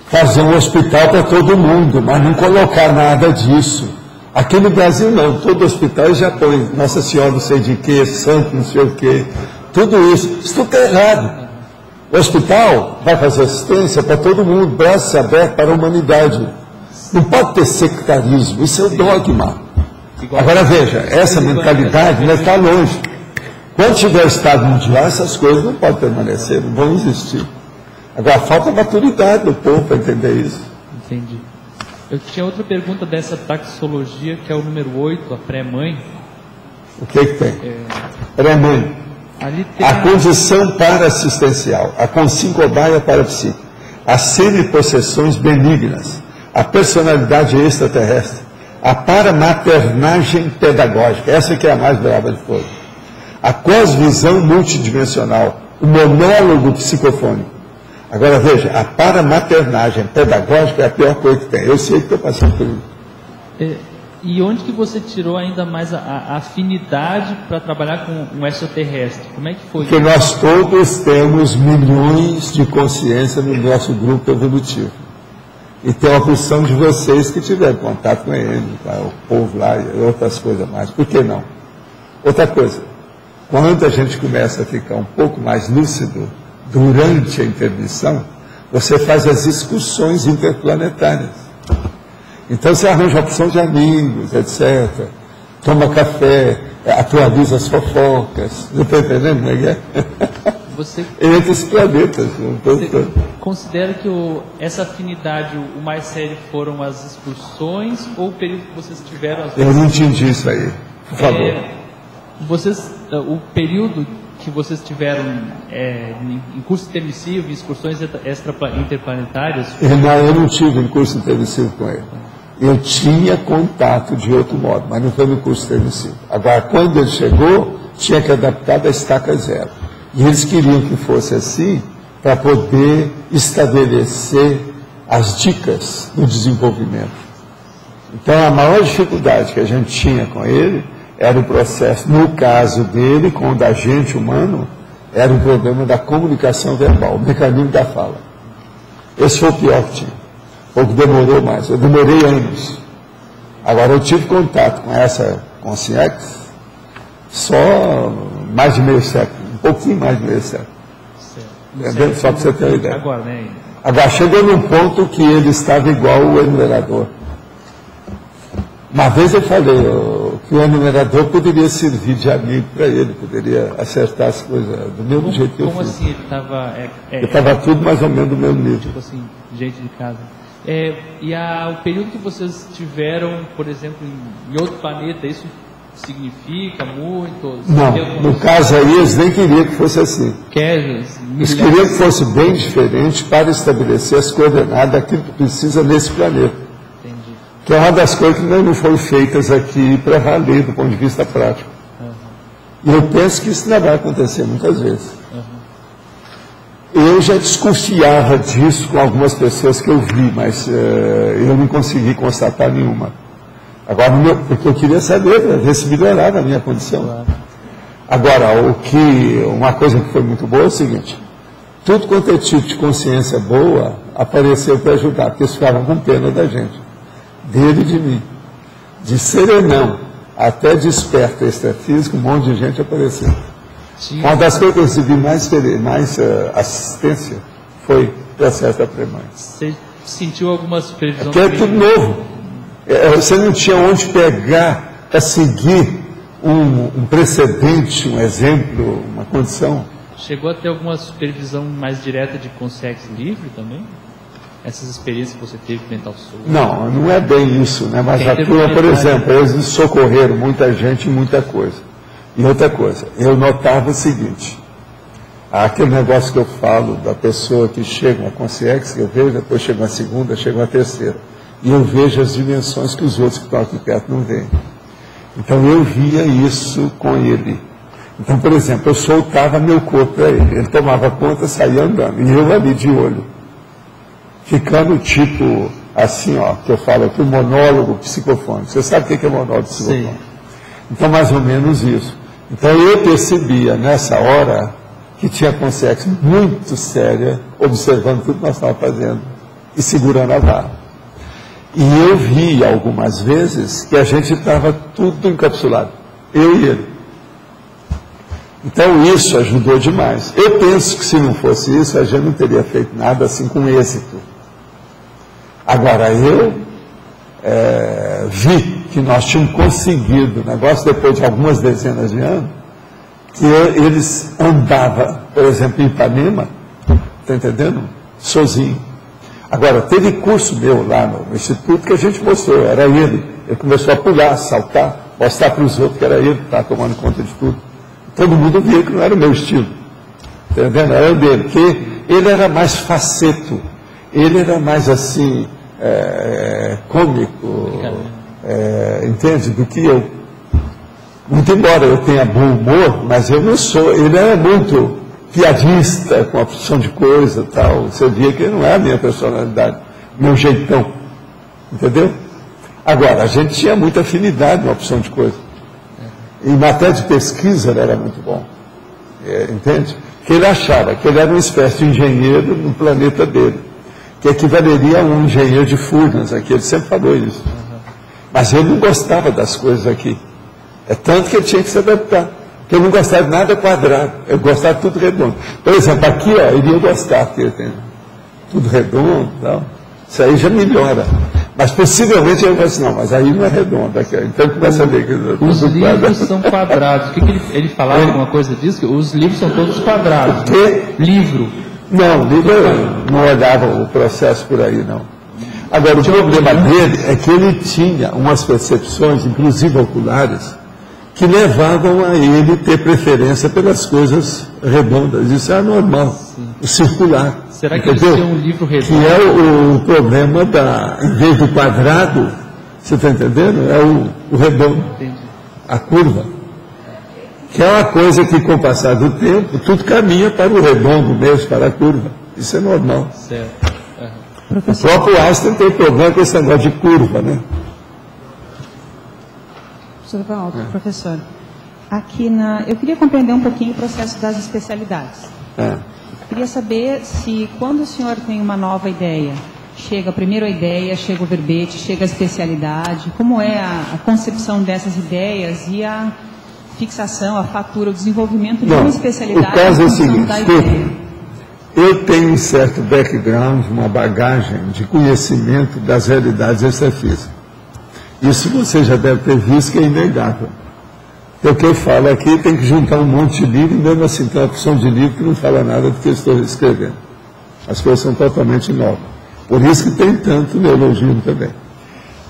Fazer um hospital para todo mundo, mas não colocar nada disso. Aqui no Brasil não, todo hospital já põe Nossa Senhora não sei de quê, santo não sei o quê, tudo isso tudo é errado. O hospital vai fazer assistência para todo mundo, braços abertos para a humanidade. Não pode ter sectarismo, isso é o dogma. Agora veja, essa mentalidade está longe. Quando tiver o Estado Mundial, essas coisas não podem permanecer, não vão existir. Agora falta maturidade do povo para entender isso. Entendi. Eu tinha outra pergunta dessa taxologia, que é o número 8, a pré-mãe. O que tem? Pré-mãe. A condição para-assistencial, a consincobaia parapsíquica, as semipossessões benignas, a personalidade extraterrestre, a paramaternagem pedagógica, essa que é a mais brava de todas, a cosvisão multidimensional, o monólogo psicofônico. Agora veja, a paramaternagem pedagógica é a pior coisa que tem. Eu sei que estou passando por isso. E onde que você tirou ainda mais a afinidade para trabalhar com um extraterrestre? Como é que foi? Porque nós todos temos milhões de consciência no nosso grupo evolutivo. E tem uma porção de vocês que tiveram contato com ele, com o povo lá e outras coisas mais. Por que não? Outra coisa, quando a gente começa a ficar um pouco mais lúcido durante a intermissão, você faz as excursões interplanetárias. Então você arranja uma opção de amigos, etc. Toma café, atualiza as fofocas. Não está entendendo como é que é? Entre os planetas. Você considera que essa afinidade, o mais sério, foram as excursões ou o período que vocês tiveram? Eu não entendi isso aí. Por favor. O período que vocês tiveram em curso intermissivo e excursões interplanetárias? Eu não tive em curso intermissivo com ele. Eu tinha contato de outro modo, mas não foi no curso intermissivo. Agora, quando ele chegou, tinha que adaptar da estaca zero. E eles queriam que fosse assim para poder estabelecer as dicas do desenvolvimento. Então, a maior dificuldade que a gente tinha com ele era o processo, no caso dele, com o da gente humano, era o problema da comunicação verbal, o mecanismo da fala. Esse foi o pior que tinha. Ou que demorou mais. Eu demorei anos. Agora, eu tive contato com essa consciência só mais de meio século. Um pouquinho mais de meio século. Entendeu? Só para você ter uma ideia. Agora, chegou num ponto que ele estava igual o enumerador. Uma vez eu falei que o enumerador poderia servir de amigo para ele, poderia acertar as coisas do mesmo jeito que eu fiz. Como assim? Ele estava... Ele estava tudo mais ou menos do mesmo nível. Tipo assim, gente de casa. O período que vocês tiveram, por exemplo, em outro planeta, isso significa muito? Não, no caso aí eles nem queriam que fosse assim. Eles queriam que fosse bem diferente para estabelecer as coordenadas daquilo que precisa nesse planeta. Entendi. Que é uma das coisas que não foram feitas aqui para valer do ponto de vista prático. E eu penso que isso não vai acontecer muitas vezes. Eu já desconfiava disso com algumas pessoas que eu vi, mas eu não consegui constatar nenhuma. Agora, porque eu queria saber, ver se melhorava a minha condição. Claro. Agora, uma coisa que foi muito boa é o seguinte: tudo quanto é tipo de consciência boa apareceu para ajudar, porque eles ficavam com pena da gente, dele e de mim. De serenão até desperto extrafísico, um monte de gente apareceu. Uma das coisas que eu recebi mais assistência foi o processo da pré-mãe. Você sentiu alguma supervisão? Porque é tudo novo. Você não tinha onde pegar para seguir um precedente, um exemplo, uma condição. Chegou a ter alguma supervisão mais direta de consciência livre também? Essas experiências que você teve mental sul? Não é bem isso, né? Mas a turma, por exemplo, eles socorreram muita gente e muita coisa. E outra coisa, eu notava o seguinte: aquele negócio que eu falo da pessoa que chega uma consciência, que eu vejo, depois chega uma segunda, chega uma terceira. E eu vejo as dimensões que os outros que estão aqui perto não veem. Então eu via isso com ele. Então, por exemplo, eu soltava meu corpo para ele. Ele tomava conta, saía andando. E eu ali de olho. Ficando tipo assim, que eu falo aqui, o monólogo psicofônico. Você sabe o que é monólogo psicofônico? Sim. Então, mais ou menos isso. Então eu percebia nessa hora que tinha consciência muito séria, observando tudo que nós estávamos fazendo e segurando a vara. E eu vi algumas vezes que a gente estava tudo encapsulado, eu e ele. Então isso ajudou demais. Eu penso que se não fosse isso, a gente não teria feito nada assim com êxito. Agora eu vi que nós tínhamos conseguido o negócio depois de algumas dezenas de anos, que eles andavam, por exemplo, em Ipanema, está entendendo? Sozinho. Agora, teve curso meu lá no Instituto que a gente mostrou, era ele. Ele começou a pular, saltar, mostrar para os outros que era ele que estava tomando conta de tudo. Todo mundo via que não era o meu estilo. Entendendo? Era o dele, porque ele era mais faceto, ele era mais assim, cômico, entende? Do que eu. Muito embora eu tenha bom humor, mas eu não sou, ele era muito piadista, com a opção de coisa e tal. Você via que não é a minha personalidade, meu jeitão. Entendeu? Agora, a gente tinha muita afinidade na opção de coisa. Em matéria de pesquisa, ele era muito bom. Entende? Que ele achava que ele era uma espécie de engenheiro no planeta dele. que equivaleria a um engenheiro de Furnas aqui, ele sempre falou isso. Mas ele não gostava das coisas aqui. É tanto que ele tinha que se adaptar. Porque ele não gostava de nada quadrado, ele gostava de tudo redondo. Por exemplo, aqui, ó, ele ia gostar, porque tem tudo redondo e tal. Isso aí já melhora. Mas possivelmente ele vai assim, não, mas aí não é redondo. Aqui, então começa a ver que os livros são quadrados. O que ele falava alguma coisa disso? Que os livros são todos quadrados. O quê? Livro. Não, livro não olhava o processo por aí, não. Agora, o problema dele é que ele tinha umas percepções, inclusive oculares, que levavam a ele ter preferência pelas coisas redondas. Isso é normal, o circular. Será que ele tinha um livro redondo? Que é o problema em vez do quadrado, você está entendendo? É o redondo, a curva. Que é uma coisa que, com o passar do tempo, tudo caminha para o redondo mesmo, para a curva. Isso é normal. Certo. O próprio Einstein tem problema com esse negócio de curva, né? Professor, aqui eu queria compreender um pouquinho o processo das especialidades. Queria saber se, quando o senhor tem uma nova ideia, chega primeiro a ideia, chega o verbete, chega a especialidade, como é a concepção dessas ideias e a fixação, a fatura, o desenvolvimento de uma especialidade? O caso é o seguinte, eu tenho um certo background, uma bagagem de conhecimento das realidades extrafísicas. Isso você já deve ter visto que é inegável. Então, o que eu falo aqui tem que juntar um monte de livro, e mesmo assim tem uma opção de livro que não fala nada do que eu estou escrevendo. As coisas são totalmente novas. Por isso que tem tanto neologismo também.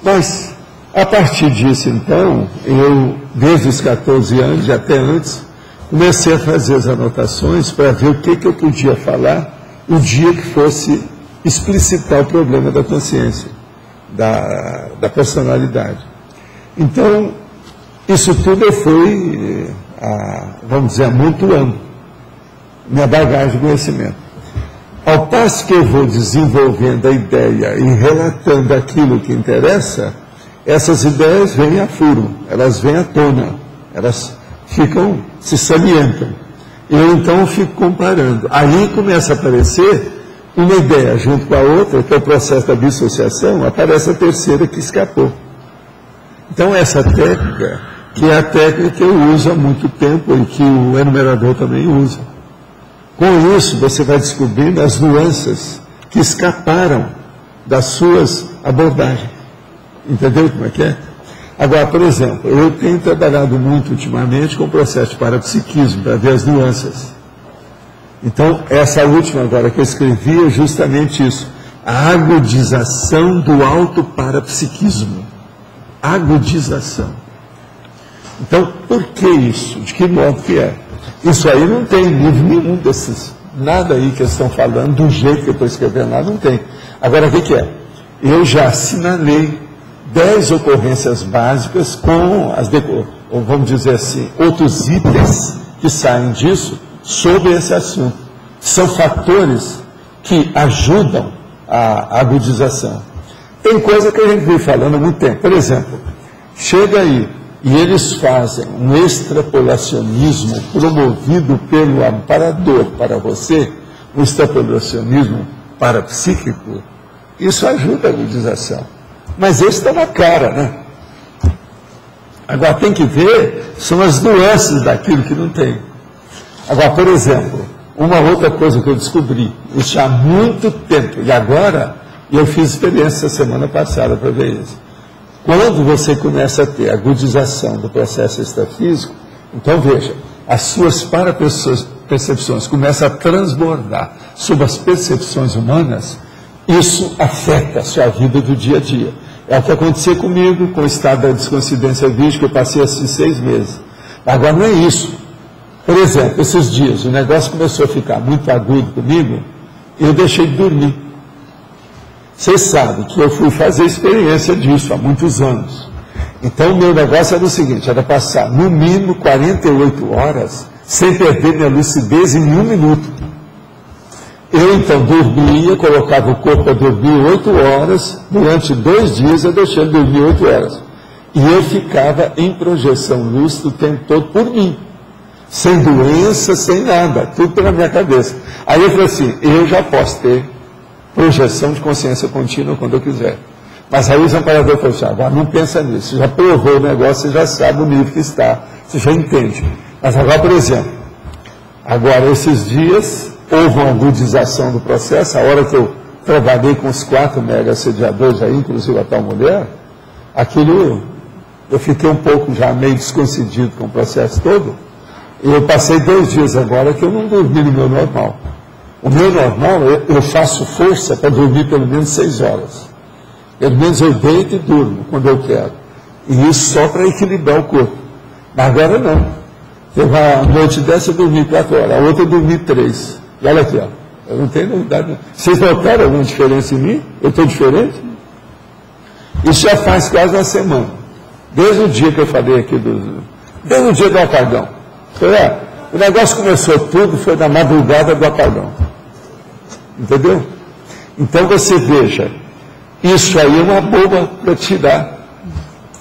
Mas, a partir disso, então, eu, desde os 14 anos e até antes, comecei a fazer as anotações para ver o que eu podia falar o dia que fosse explicitar o problema da consciência, da personalidade. Então, isso tudo eu fui, vamos dizer, amontoando minha bagagem de conhecimento. Ao passo que eu vou desenvolvendo a ideia e relatando aquilo que interessa, essas ideias vêm a furo, elas vêm à tona, elas se salientam. Eu então fico comparando. Aí começa a aparecer uma ideia junto com a outra, que é o processo da dissociação, aparece a terceira que escapou. Então essa técnica, que é a técnica que eu uso há muito tempo e que o enumerador também usa. Com isso você vai descobrindo as nuances que escaparam das suas abordagens. Entendeu como é que é? Agora, por exemplo, eu tenho trabalhado muito ultimamente com o processo de parapsiquismo, para ver as nuances. Então, essa última agora que eu escrevi é justamente isso. A agudização do autoparapsiquismo. Agudização. Então, por que isso? De que modo que é? Isso aí não tem livro nenhum desses. Nada aí que eles estão falando, do jeito que eu estou escrevendo lá, não tem. Agora, o que é? Eu já assinalei 10 ocorrências básicas com ou vamos dizer assim, outros itens que saem disso sobre esse assunto. São fatores que ajudam a agudização. Tem coisa que a gente vem falando há muito tempo. Por exemplo, chega aí e eles fazem um extrapolacionismo promovido pelo amparador para você, um extrapolacionismo parapsíquico, isso ajuda a agudização. Mas esse está na cara, né? Agora tem que ver, são as nuances daquilo que não tem. Agora, por exemplo, uma outra coisa que eu descobri, isso há muito tempo, e agora eu fiz experiência semana passada para ver isso. Quando você começa a ter agudização do processo extrafísico, então veja, as suas parapercepções começam a transbordar sobre as percepções humanas, isso afeta a sua vida do dia a dia. É o que aconteceu comigo com o estado da descoincidência vídeo, que eu passei assim 6 meses. Agora não é isso. Por exemplo, esses dias, o negócio começou a ficar muito agudo comigo, e eu deixei de dormir. Vocês sabem que eu fui fazer experiência disso há muitos anos. Então o meu negócio era o seguinte, era passar no mínimo 48 horas sem perder minha lucidez em 1 minuto. Eu então dormia, colocava o corpo a dormir 8 horas, durante 2 dias eu deixei ele dormir 8 horas. E eu ficava em projeção lúcida o tempo todo por mim. Sem doença, sem nada, tudo pela minha cabeça. Aí eu falei assim, eu já posso ter projeção de consciência contínua quando eu quiser. Mas aí o amparador falou assim, agora não pensa nisso, você já provou o negócio, você já sabe o nível que está, você já entende. Mas agora, por exemplo, agora esses dias houve uma agudização do processo, a hora que eu trabalhei com os 4 mega assediadores aí, inclusive a tal mulher, aquilo, eu fiquei um pouco já meio desconcedido com o processo todo, e eu passei 2 dias agora que eu não dormi no meu normal. O meu normal, eu faço força para dormir pelo menos 6 horas. Pelo menos eu deito e durmo quando eu quero. E isso só para equilibrar o corpo. Mas agora não. Teve uma noite dessa eu dormi 4 horas, a outra eu dormi 3. E olha aqui, ó. Eu não tenho novidade. Não. Vocês notaram alguma diferença em mim? Eu estou diferente? Isso já faz quase uma semana. Desde o dia que eu falei aqui, desde o dia do apagão. O negócio começou tudo, foi na madrugada do apagão. Entendeu? Então você veja, isso aí é uma boba para tirar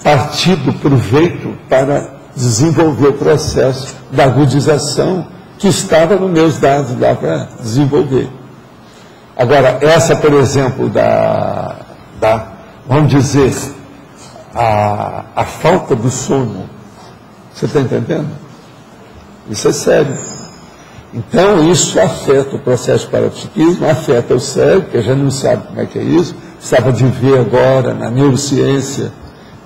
partido, proveito para desenvolver o processo da agudização que estava nos meus dados lá para desenvolver. Agora, essa, por exemplo, vamos dizer, a falta do sono, você está entendendo? Isso é sério. Então, isso afeta o processo de parapsiquismo, afeta o cérebro, que a gente não sabe como é que é isso, precisava de ver agora na neurociência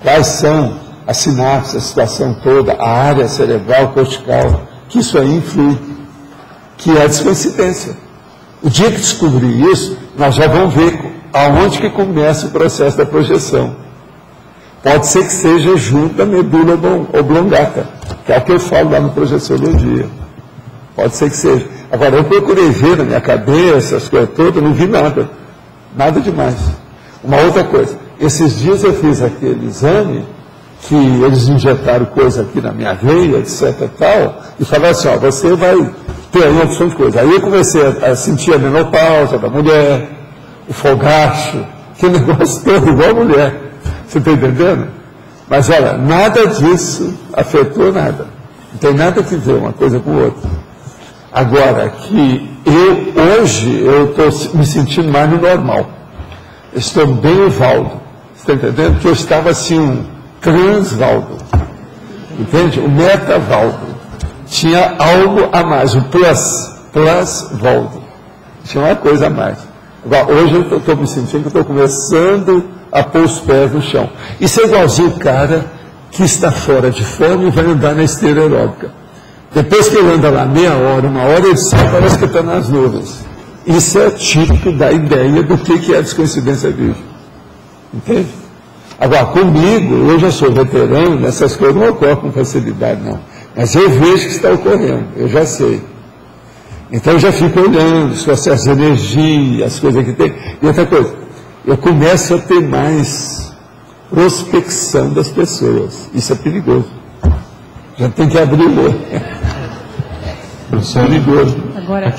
quais são as sinapses, a situação toda, a área cerebral, cortical, que isso aí influi, que é a descoincidência. O dia que descobrir isso, nós já vamos ver aonde que começa o processo da projeção. Pode ser que seja junto da medula oblongata, que é o que eu falo lá no Projeciologia. Pode ser que seja. Agora, eu procurei ver na minha cabeça, as coisas todas, não vi nada. Nada demais. Uma outra coisa, esses dias eu fiz aquele exame, que eles injetaram coisa aqui na minha veia, etc e tal, e falaram assim, ó, você vai ter aí uma opção de coisa. Aí eu comecei a sentir a menopausa da mulher, o fogacho, aquele negócio todo igual a mulher. Você está entendendo? Mas olha, nada disso afetou nada. Não tem nada que ver uma coisa com outra. Agora, que hoje eu estou me sentindo mais no normal. Eu estou bem o Valdo. Você está entendendo? Porque eu estava assim, um transvaldo. Entende? O metavaldo. Tinha algo a mais, o plus-valdo. Tinha uma coisa a mais. Agora, hoje eu estou me sentindo que eu estou começando a pôr os pés no chão. Isso é igualzinho o cara que está fora de forma e vai andar na esteira aeróbica. Depois que ele anda lá meia hora, 1 hora, ele sai, parece que está nas nuvens. Isso é típico da ideia do que é a descoincidência viva. Entende? Agora, comigo, eu já sou veterano, nessas coisas não ocorrem com facilidade, não. Mas eu vejo que está ocorrendo, eu já sei. Então eu já fico olhando os processos de energia, as coisas que tem. E outra coisa, eu começo a ter mais prospecção das pessoas. Isso é perigoso. Já tem que abrir o olho. Professor, perigoso. Agora,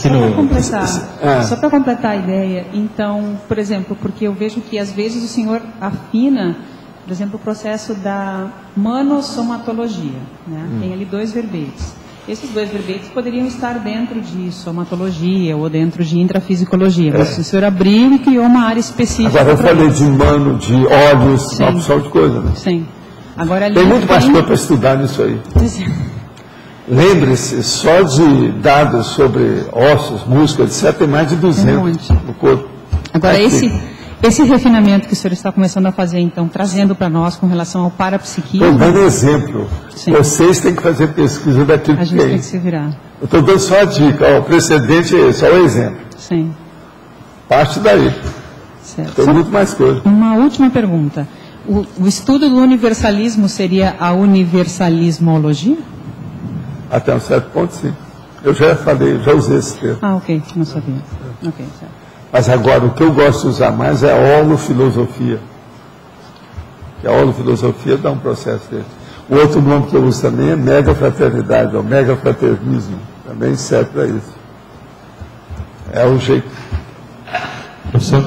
só para completar a ideia, então, por exemplo, porque eu vejo que às vezes o senhor afina, por exemplo, o processo da manossomatologia, né? Tem ali 2 verbetes. Esses 2 verbetes poderiam estar dentro de somatologia ou dentro de intrafisicologia, mas o senhor abriu e criou uma área específica. Agora eu falei de mano, de olhos, uma opção de coisa, né? Sim. Agora, ali tem muito mais coisa para estudar nisso aí. Lembre-se, só de dados sobre ossos, músculos, etc., tem mais de 200 no corpo. Agora, esse refinamento que o senhor está começando a fazer, então, trazendo para nós com relação ao parapsiquismo... Estou dando exemplo. Sim. Vocês têm que fazer pesquisa daquilo que tem. A gente tem que se virar. Eu estou dando só a dica. Ó, o precedente é esse, só o exemplo. Sim. Parte daí. Certo. Tem muito mais coisa. Uma última pergunta. O estudo do universalismo seria a universalismologia? Até um certo ponto, sim. Eu já falei, já usei esse termo. Ah, ok. Não sabia. Ok, certo. Mas agora, o que eu gosto de usar mais é a holofilosofia. E a holofilosofia dá um processo desse. O outro nome que eu uso também é megafraternidade, ou megafraternismo. Também serve para isso. É o jeito. Professor,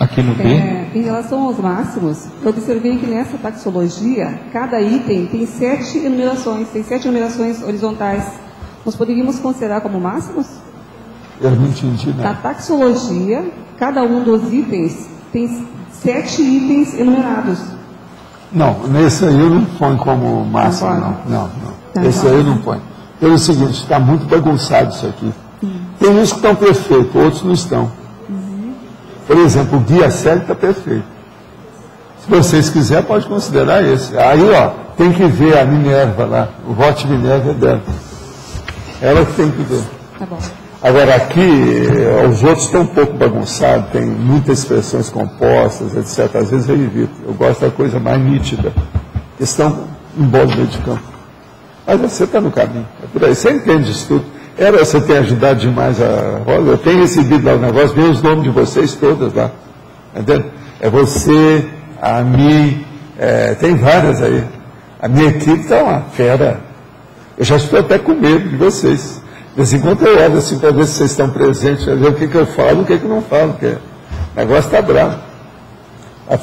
aqui no B. Em relação aos máximos, eu observei que nessa taxologia, cada item tem 7 enumerações, tem 7 enumerações horizontais. Nós poderíamos considerar como máximos? Eu não entendi nada. Na taxologia, cada um dos itens tem 7 itens enumerados. Não, nesse aí eu não ponho como máximo, não. Esse aí eu não ponho. Pelo seguinte, está muito bagunçado isso aqui. Tem uns que estão perfeitos, outros não estão. Por exemplo, o guia cego está perfeito. Se vocês quiserem, pode considerar esse. Aí, ó, tem que ver a Minerva lá, o voto de Minerva é dela. Ela que tem que ver. Tá bom. Agora aqui, os outros estão um pouco bagunçados, tem muitas expressões compostas, etc. Às vezes eu evito. Eu gosto da coisa mais nítida. Estão em bola no meio de campo. Mas você está no caminho. É por aí. Você entende isso tudo. Você tem ajudado demais a Rosa. Eu tenho recebido lá o negócio, veio os nomes de vocês todas lá. Entendeu? É você, a Mi, tem várias aí. A minha equipe está uma fera. Eu já estou até com medo de vocês. De vez em quando eu olho assim para ver se vocês estão presentes, para ver o que eu falo e o que eu não falo, porque o negócio está bravo.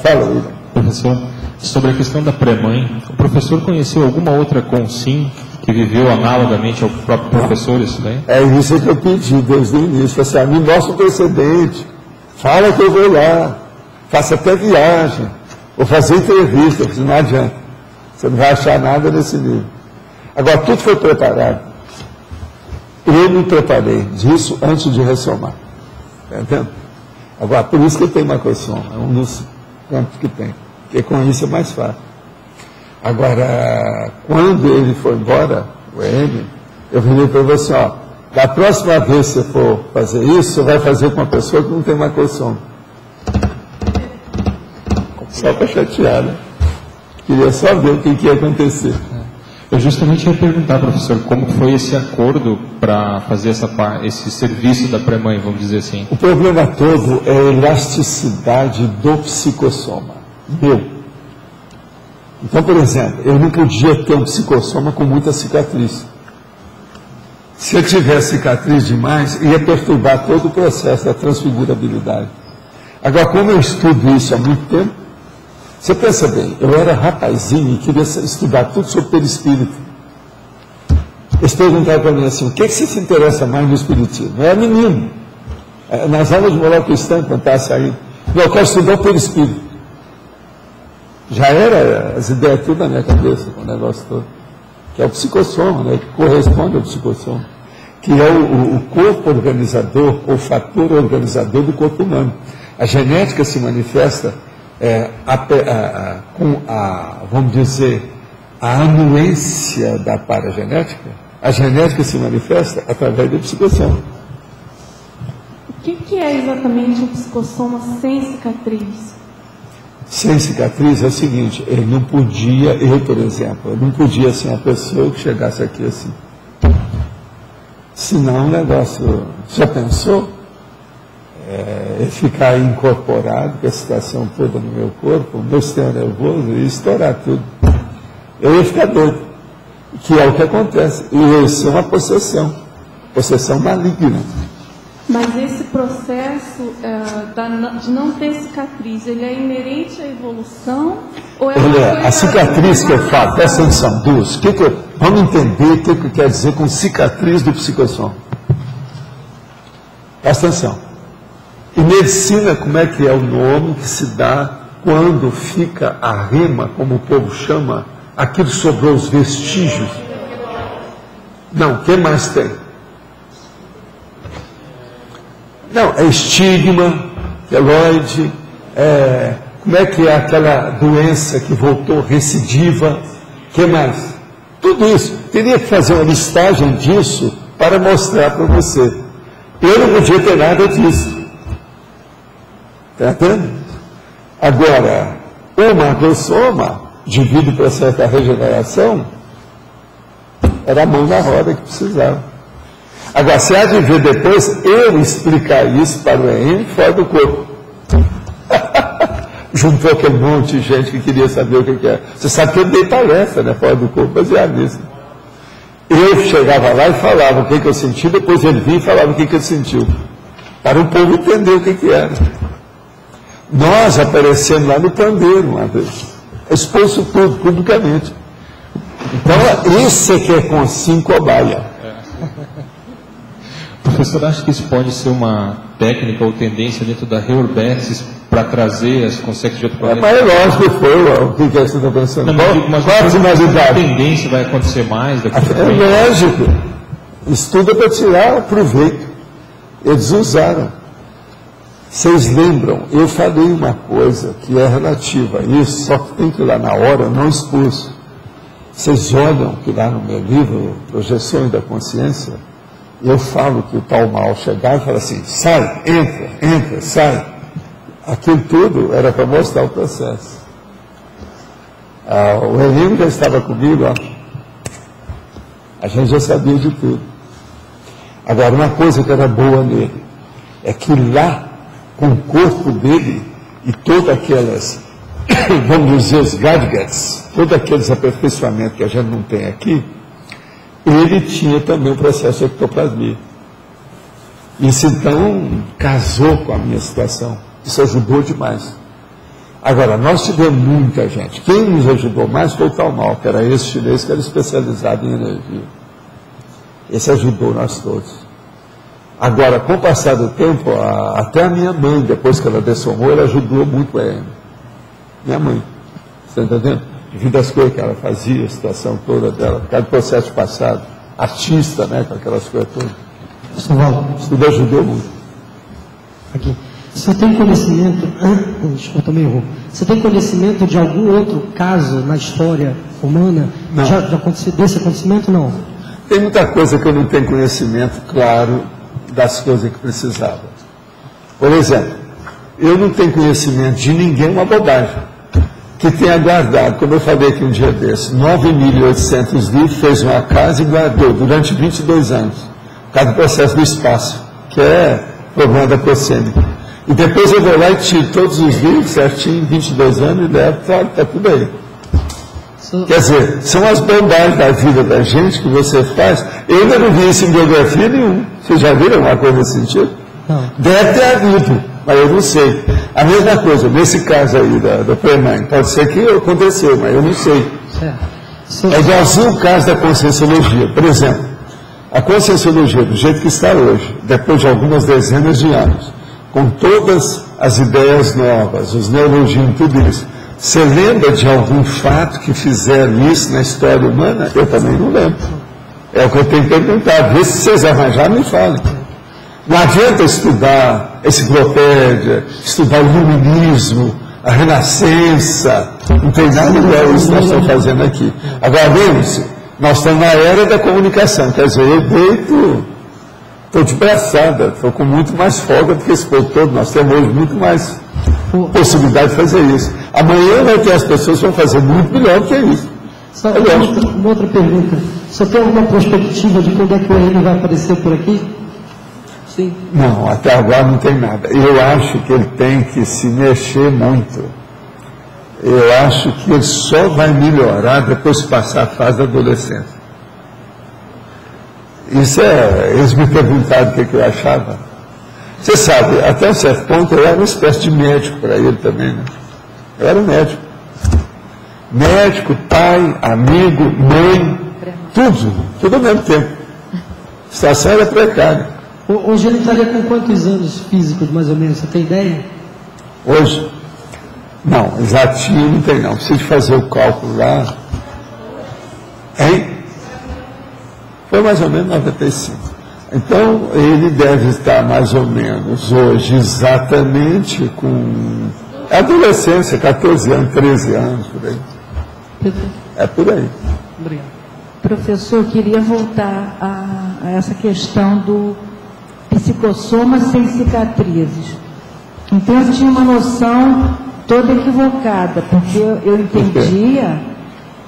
Fala, William. Professor, sobre a questão da pré-mãe, o professor conheceu alguma outra consim que viveu analogamente ao próprio professor isso daí? É isso que eu pedi desde o início. Assim, me mostra o precedente, fala que eu vou lá, faça até viagem, vou fazer entrevista, porque não adianta. Você não vai achar nada nesse livro. Agora, tudo foi preparado. Eu me preparei disso antes de ressomar. Está entendendo? Agora, por isso que eu tenho macrosoma, é um dos campos que tem, porque com isso é mais fácil. Agora, quando ele foi embora, o M, eu virei para ele assim, ó, da próxima vez que você for fazer isso, você vai fazer com uma pessoa que não tem macrosoma. Só para chatear, né? Queria só ver o que ia acontecer. Eu justamente ia perguntar, professor, como foi esse acordo para fazer esse serviço da pré-mãe, vamos dizer assim? O problema todo é a elasticidade do psicossoma, meu. Então, por exemplo, eu não podia ter um psicossoma com muita cicatriz. Se eu tivesse cicatriz demais, ia perturbar todo o processo da transfigurabilidade. Agora, como eu estudo isso há muito tempo, você pensa bem, eu era rapazinho e queria estudar tudo sobre perispírito. Eles perguntaram para mim assim, o que você se interessa mais no espiritismo? Eu era menino. Nas aulas de moral cristã, quando estava saindo, eu quero estudar o perispírito. Já era as ideias tudo na minha cabeça, com o negócio todo. Que é o psicossoma, né, que corresponde ao psicossoma. Que é o corpo organizador, ou fator organizador do corpo humano. A genética se manifesta com vamos dizer, a anuência da paragenética. A genética se manifesta através do psicossoma. O que é exatamente um psicossoma sem cicatriz? Sem cicatriz é o seguinte, eu não podia, por exemplo, eu não podia ser uma pessoa que chegasse aqui assim. Senão o negócio, já pensou? Ficar incorporado com a situação toda no meu corpo, o meu sistema nervoso, e estourar tudo. Eu ia ficar doido, que é o que acontece. E isso é uma possessão maligna. Mas esse processo de não ter cicatriz, ele é inerente à evolução? Ou a cicatriz que eu falo, presta atenção, duas. Vamos entender o que quer dizer com cicatriz do psicossoma. Presta atenção. Em medicina, como é que é o nome que se dá quando fica a rima, como o povo chama, aquilo sobrou os vestígios? Não, o que mais tem? Não, é estigma, queloide, como é que é aquela doença que voltou recidiva, o que mais? Tudo isso, teria que fazer uma listagem disso para mostrar para você. Eu não podia ter nada disso. Está entendendo? Agora, o macrosoma, devido ao processo da regeneração, era a mão na roda que precisava. Agora, você há de ver depois eu explicar isso para o EM fora do corpo. Juntou aquele monte de gente que queria saber o que é. Você sabe que eu dei palestra, né, fora do corpo, baseado nisso. Eu chegava lá e falava o que eu senti, depois ele vinha e falava o que ele sentiu. Para o povo entender o que era. Nós aparecemos lá no pandeiro uma vez. Exposto tudo, publicamente. Então, isso é que é consim cobaia. professor acha que isso pode ser uma técnica ou tendência dentro da reurbesis para trazer as consequências de outro planeta? Mas é lógico que foi. O que você está pensando? A tendência vai acontecer mais daqui para frente? É lógico. Estuda para tirar proveito. Eles usaram. Vocês lembram? Eu falei uma coisa que é relativa a isso, só que tem que ir lá na hora, eu não expus. Vocês olham que lá no meu livro, Projeções da Consciência, eu falo que o tal mal chegava e fala assim, sai, entra, sai. Aquilo tudo era para mostrar o processo. O Heleno já estava comigo, ó. A gente já sabia de tudo. Agora, uma coisa que era boa nele, é que lá, com o corpo dele e todas aquelas, vamos dizer, os gadgets, todos aqueles aperfeiçoamentos que a gente não tem aqui, ele tinha também o processo de ectoplasmia. Isso então casou com a minha situação. Isso ajudou demais. Agora, nós tivemos muita gente. Quem nos ajudou mais foi o Tal Mal, que era esse chinês que era especializado em energia. Esse ajudou nós todos. Agora, com o passar do tempo, até a minha mãe, depois que ela dessomou, ela ajudou muito a Amy. Minha mãe. Você está entendendo? Devido às coisas que ela fazia, a situação toda dela, por causa do processo passado, artista, né, com aquelas coisas todas. Isso tudo ajudou muito. Aqui. Você tem conhecimento, desculpa, também errou. Você tem conhecimento de algum outro caso na história humana? Não. Já aconteceu desse acontecimento? Não. Tem muita coisa que eu não tenho conhecimento, claro, das coisas que precisava. Por exemplo, eu não tenho conhecimento de ninguém, uma bobagem, que tenha guardado, como eu falei aqui um dia desse, 9.800 livros, fez uma casa e guardou durante 22 anos, por causa do processo do espaço, que é problema da Procene. E depois eu vou lá e tiro todos os livros certinho, em 22 anos, e levo, está tudo aí. Quer dizer, são as bobagens da vida da gente que você faz. Eu ainda não vi isso em biografia nenhuma. Vocês já viram alguma coisa nesse sentido? Não. Deve ter havido, mas eu não sei. A mesma coisa, nesse caso aí da Premãe, pode ser que aconteceu, mas eu não sei. É igualzinho o caso da Conscienciologia. Por exemplo, a Conscienciologia, do jeito que está hoje, depois de algumas dezenas de anos, com todas as ideias novas, os neologismos, tudo isso, você lembra de algum fato que fizeram isso na história humana? Eu também não lembro. É o que eu tenho que perguntar. Vê se vocês arranjarem, me falem. Não adianta estudar enciclopédia, estudar o iluminismo, a renascença. Não tem nada igual isso que nós estamos fazendo aqui. Agora, lembre-se, nós estamos na era da comunicação. Quer dizer, eu deito, estou de braçada, estou com muito mais folga do que esse povo todo. Nós temos hoje muito mais possibilidade de fazer isso. Amanhã vai ter as pessoas que vão fazer muito melhor do que isso. Só uma outra pergunta. Você tem alguma perspectiva de quando é que o Henrique vai aparecer por aqui? Sim. Não, até agora não tem nada. Eu acho que ele tem que se mexer muito. Eu acho que ele só vai melhorar depois que passar a fase da adolescência. Isso é... Eles me perguntaram o que eu achava. Você sabe, até um certo ponto eu era uma espécie de médico para ele também, né? Eu era um médico. Médico, pai, amigo, mãe, tudo ao mesmo tempo. A situação era precária. Hoje ele estaria com quantos anos físicos, mais ou menos? Você tem ideia? Hoje? Não, exatinho não tem não. Preciso fazer o cálculo lá. Hein? Foi mais ou menos 95. Então, ele deve estar mais ou menos hoje exatamente com adolescência, 14 anos, 13 anos, por aí. É por aí. Obrigado. Professor, queria voltar a essa questão do psicossoma sem cicatrizes. Então, eu tinha uma noção toda equivocada, porque eu entendia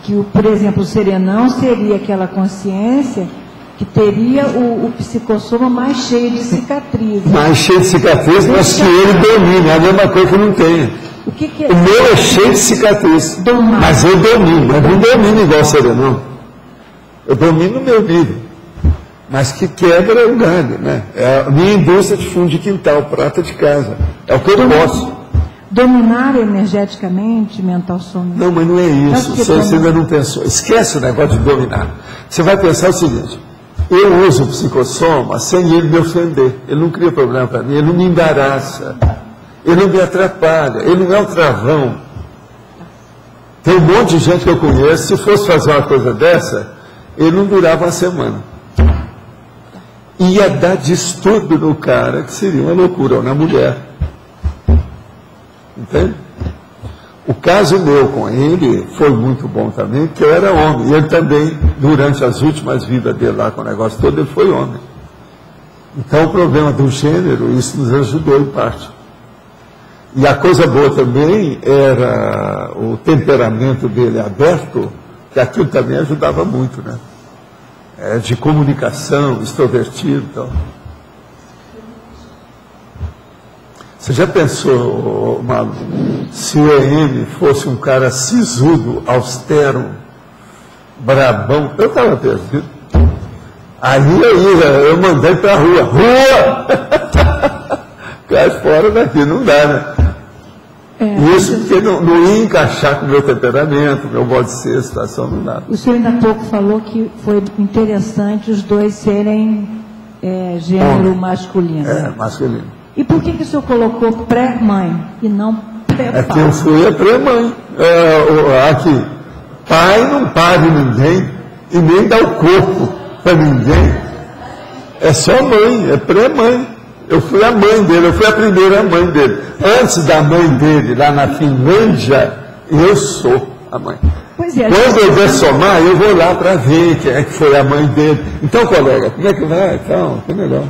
que, por exemplo, o serenão seria aquela consciência que teria o psicossoma mais cheio de cicatrizes. Mais cheio de cicatrizes, mas que ele domina, é a mesma coisa que eu não tenho. O que é? O meu é cheio de cicatrizes, mas eu domino, mas não domino igual o serenão. Eu domino o meu nível, mas que quebra o galho, né? É a minha indústria de fundo de quintal, prata de casa. É o que eu posso. Dominar energeticamente, mental somente. Não, mas não é isso. Você ainda não pensou. Esquece o negócio de dominar. Você vai pensar o seguinte: Eu uso o psicossoma sem ele me ofender. Ele não cria problema para mim, ele não me embaraça, ele não me atrapalha, ele não é um travão. Tem um monte de gente que eu conheço, se fosse fazer uma coisa dessa, ele não durava uma semana. Ia dar distúrbio no cara, que seria uma loucura, ou na mulher. Entende? O caso meu com ele foi muito bom também, porque eu era homem. E ele também, durante as últimas vidas dele lá com o negócio todo, ele foi homem. Então o problema do gênero, isso nos ajudou em parte. E a coisa boa também era o temperamento dele aberto, que aquilo também ajudava muito, né? De comunicação, extrovertido e tal. Você já pensou, Malu, se o EM fosse um cara sisudo, austero, brabão? Eu estava perdido. Aí eu mandei para a rua. Rua! Cai fora daqui, não dá, né? Isso porque não ia encaixar com o meu temperamento, meu modo de ser, a situação não dá. O senhor ainda há pouco falou que foi interessante os dois serem gênero masculino. Masculino. E por que o senhor colocou pré-mãe e não pré-pai? É que eu fui a pré-mãe. Aqui, pai não pare ninguém e nem dá o corpo para ninguém. É só mãe, é pré-mãe. Eu fui a mãe dele, eu fui a primeira mãe dele. Antes da mãe dele, lá na Finlândia, eu sou a mãe. Pois é, quando eu dessomar, eu vou lá para ver quem é que foi a mãe dele. Então, colega, como é que vai? Então, que melhor.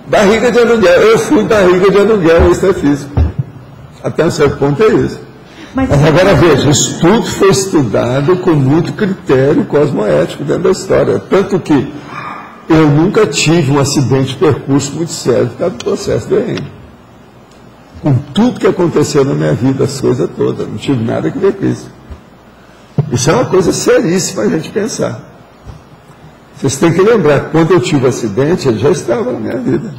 Barriga de aluguel. Eu fui barriga de aluguel, isso é físico. Até um certo ponto é isso. Mas agora veja, isso tudo foi estudado com muito critério cosmoético dentro da história. Tanto que eu nunca tive um acidente de percurso muito sério por causa do processo do EM. Com tudo que aconteceu na minha vida, as coisas todas, não tive nada a ver com isso. Isso é uma coisa seríssima a gente pensar. Vocês têm que lembrar, quando eu tive o acidente, ele já estava na minha vida.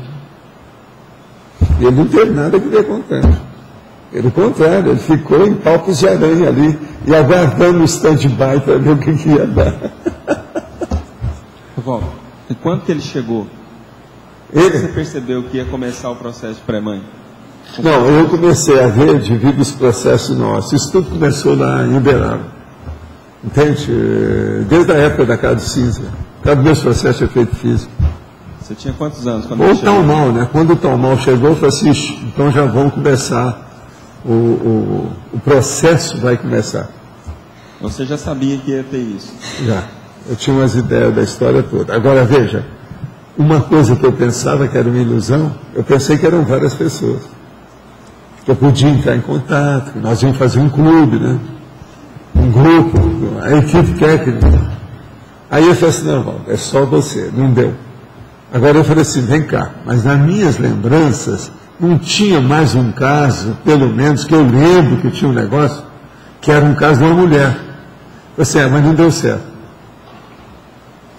E ele não teve nada a ver com o tempo. Pelo contrário, ele ficou em palpos de aranha ali e aguardando o stand-by para ver o que ia dar. Walter, e quando que ele chegou? Você percebeu que ia começar o processo de pré-mãe? Não, eu comecei a ver devido aos processos nossos. Isso tudo começou lá em Uberaba. Entende? Desde a época da Casa de Cinza. Cada meus processos de efeito físico. Você tinha quantos anos quando ele chegou? Ou tão mal, né? Quando o tão mal chegou, eu falei assim, então já vamos começar. O processo vai começar. Você já sabia que ia ter isso? Já. Eu tinha umas ideias da história toda. Agora, veja, uma coisa que eu pensava que era uma ilusão, eu pensei que eram várias pessoas. Que eu podia entrar em contato, que nós íamos fazer um clube, né? Um grupo, a equipe técnica. Aí eu falei assim, não, Walter, é só você, não deu. Agora eu falei assim, vem cá, mas nas minhas lembranças, não tinha mais um caso, pelo menos, que eu lembro que tinha um negócio, que era um caso de uma mulher. Eu falei assim, mas não deu certo.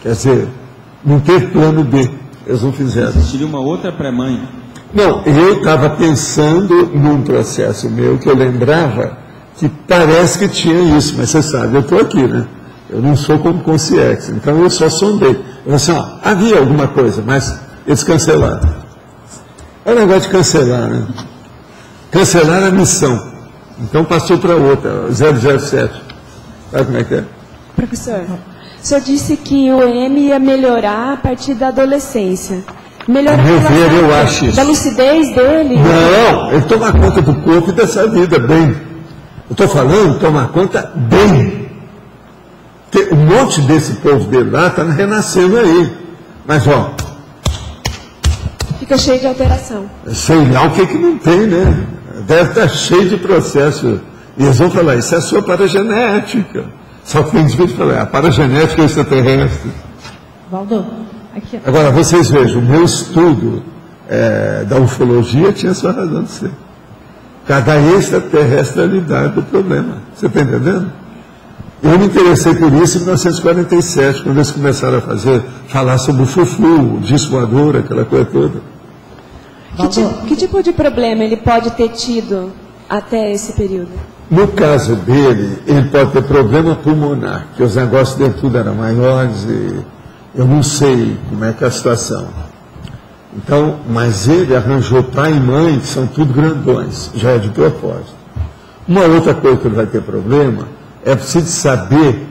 Quer dizer, não teve plano B, eles não fizeram. Existiria uma outra pré-mãe? Não, eu estava pensando num processo meu que eu lembrava que parece que tinha isso, mas você sabe, eu estou aqui, né? Eu não sou como Concierge, então eu só sondei. Eu falei assim, havia alguma coisa, mas eles cancelaram. É um negócio de cancelar, né? Cancelar a missão. Então passou para outra, 007. Sabe como é que é? Professor, o senhor disse que o EM ia melhorar a partir da adolescência. Melhorar a meu ver, eu acho isso. Da lucidez dele? Não, ele toma conta do corpo e dessa vida, bem. Eu estou falando, tomar conta bem. Porque um monte desse povo dele lá está renascendo aí. Mas, ó... Fica cheio de alteração. Sei lá o que não tem, né? Deve estar cheio de processo. E eles vão falar, isso é a sua paragenética. Só que tem gente que falar, a paragenética é extraterrestre. Valdo, aqui. Agora, vocês vejam, o meu estudo da ufologia tinha sua razão de ser. Cada extraterrestrialidade do problema. Você está entendendo? Eu me interessei por isso em 1947, quando eles começaram a falar sobre o fufu, o disco voador, aquela coisa toda. Que tipo de problema ele pode ter tido até esse período? No caso dele, ele pode ter problema pulmonar, que os negócios dele tudo eram maiores e eu não sei como é que é a situação. Então, mas ele arranjou pai e mãe, que são tudo grandões, já é de propósito. Uma outra coisa que ele vai ter problema é preciso saber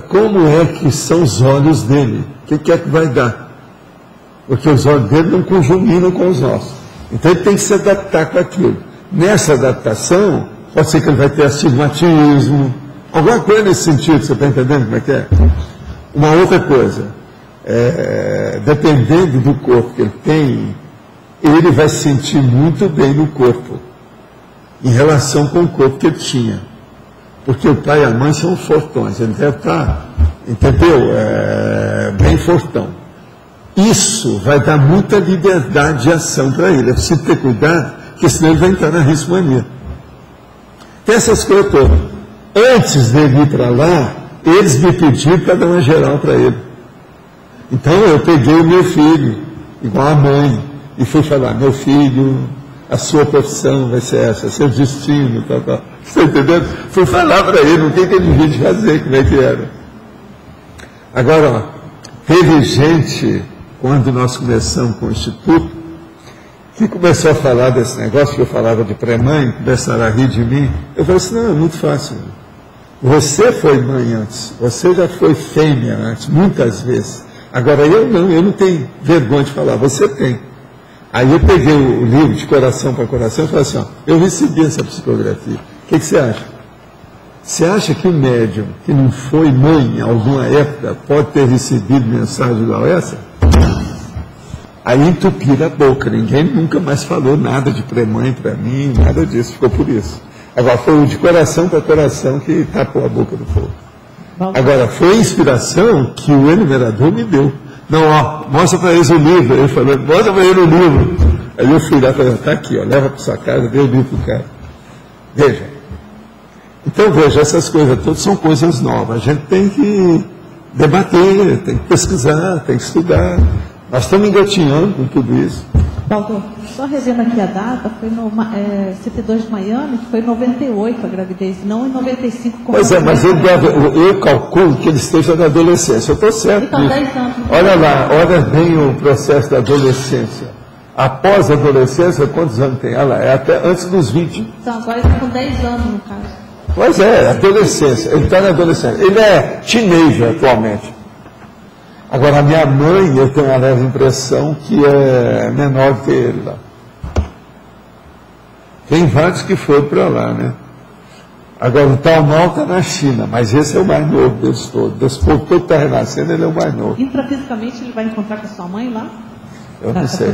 como é que são os olhos dele, o que é que vai dar. Porque os olhos dele não conjuminam com os nossos. Então ele tem que se adaptar com aquilo. Nessa adaptação, pode ser que ele vai ter astigmatismo, alguma coisa nesse sentido, você está entendendo como é que é? Uma outra coisa, dependendo do corpo que ele tem, ele vai se sentir muito bem no corpo, em relação com o corpo que ele tinha. Porque o pai e a mãe são fortões, ele deve estar, entendeu? Bem fortão. Isso vai dar muita liberdade de ação para ele. É preciso ter cuidado, porque senão ele vai entrar na rismania. Tem essas coisas todas. Antes dele ir para lá, eles me pediram para dar uma geral para ele. Então eu peguei o meu filho, igual a mãe, e fui falar: meu filho, a sua profissão vai ser essa, seu destino, tal, tal. Você está entendendo? Fui falar para ele o que ele devia de fazer, como é que era. Agora, ó, teve gente, quando nós começamos com o Instituto, que começou a falar desse negócio, que eu falava de pré-mãe, começaram a rir de mim. Eu falei assim: não, é muito fácil. Você foi mãe antes, você já foi fêmea antes, muitas vezes. Agora eu não tenho vergonha de falar, você tem. Aí eu peguei o livro de coração para coração e falei assim: ó, eu recebi essa psicografia. O que você acha? Você acha que o médium que não foi mãe em alguma época pode ter recebido mensagem igual essa? Aí entupiram a boca, ninguém nunca mais falou nada de pré-mãe para mim, nada disso, ficou por isso. Agora foi o de coração para coração que tapou a boca do povo. Agora foi a inspiração que o enumerador me deu. Não, ó, mostra para eles o livro. Ele falou: mostra para ele o livro. Aí eu fui lá e falei: está aqui, ó, leva para sua casa, dê o livro para o cara. Veja. Então veja, essas coisas todas são coisas novas. A gente tem que debater, tem que pesquisar, tem que estudar. Nós estamos engatinhando com tudo isso. Paulo, só revendo aqui a data, foi no 72 de Miami, que foi em 98 a gravidez, não em 95. Pois é, mas eu calculo que ele esteja na adolescência. Eu estou certo. Então, 10 anos. Olha lá, olha bem o processo da adolescência. Após a adolescência, quantos anos tem? Olha lá, é até antes dos 20. Então, agora ele está com 10 anos, no caso. Pois é, adolescência. Ele está na adolescência. Ele é teenager atualmente. Agora, a minha mãe, eu tenho uma leve impressão que é menor que ele lá. Tem vários que foram para lá, né? Agora, o tal mal está na China, mas esse é o mais novo deles todos. Desse povo todo está renascendo, ele é o mais novo. Intrafisicamente, ele vai encontrar com a sua mãe lá? Eu não sei.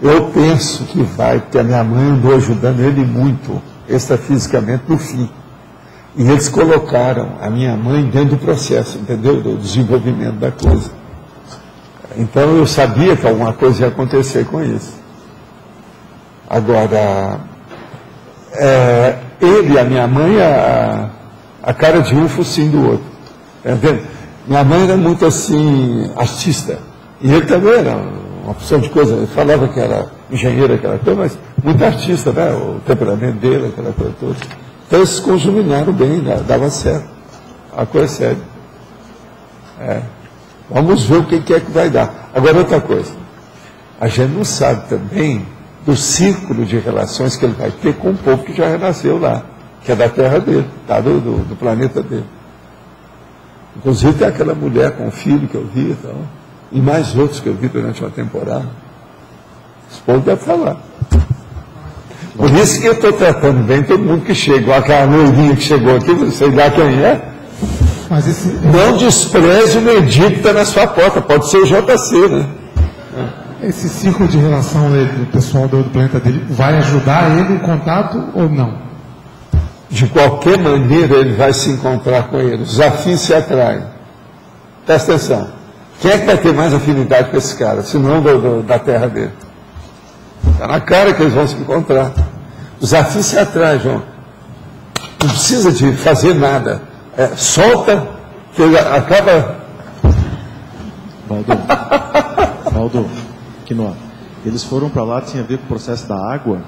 Eu penso que vai, porque a minha mãe andou ajudando ele muito, extrafisicamente, no fim. E eles colocaram a minha mãe dentro do processo, entendeu? Do desenvolvimento da coisa. Então eu sabia que alguma coisa ia acontecer com isso. Agora, ele e a minha mãe, a cara de um focinho do outro. Tá vendo? Minha mãe era muito assim, artista. E ele também era uma opção de coisa. Ele falava que era engenheiro, aquela coisa, mas muito artista, né? O temperamento dele, aquela coisa toda. Então eles se conjuminaram bem, dava certo. A coisa é séria. Vamos ver o que é que vai dar. Agora, outra coisa. A gente não sabe também do círculo de relações que ele vai ter com o povo que já renasceu lá, que é da terra dele, tá? do planeta dele. Inclusive tem aquela mulher com o filho que eu vi e mais outros que eu vi durante uma temporada. Esse povo deve falar. Por isso que eu estou tratando bem todo mundo que chega. Aquela noivinha que chegou aqui, não sei lá quem é. Mas não despreze o mendigo que está na sua porta, pode ser o JC, né? Esse círculo de relação do pessoal do planeta dele vai ajudar ele em contato ou não? De qualquer maneira ele vai se encontrar com ele. Os afins se atraem. Presta atenção. Quem é que vai ter mais afinidade com esse cara, se não da terra dele? Está na cara que eles vão se encontrar. Os afins se atraem, João. Não precisa de fazer nada. Solta, que ele acaba. Valdo, Quinoa, eles foram para lá, tinha a ver com o processo da água?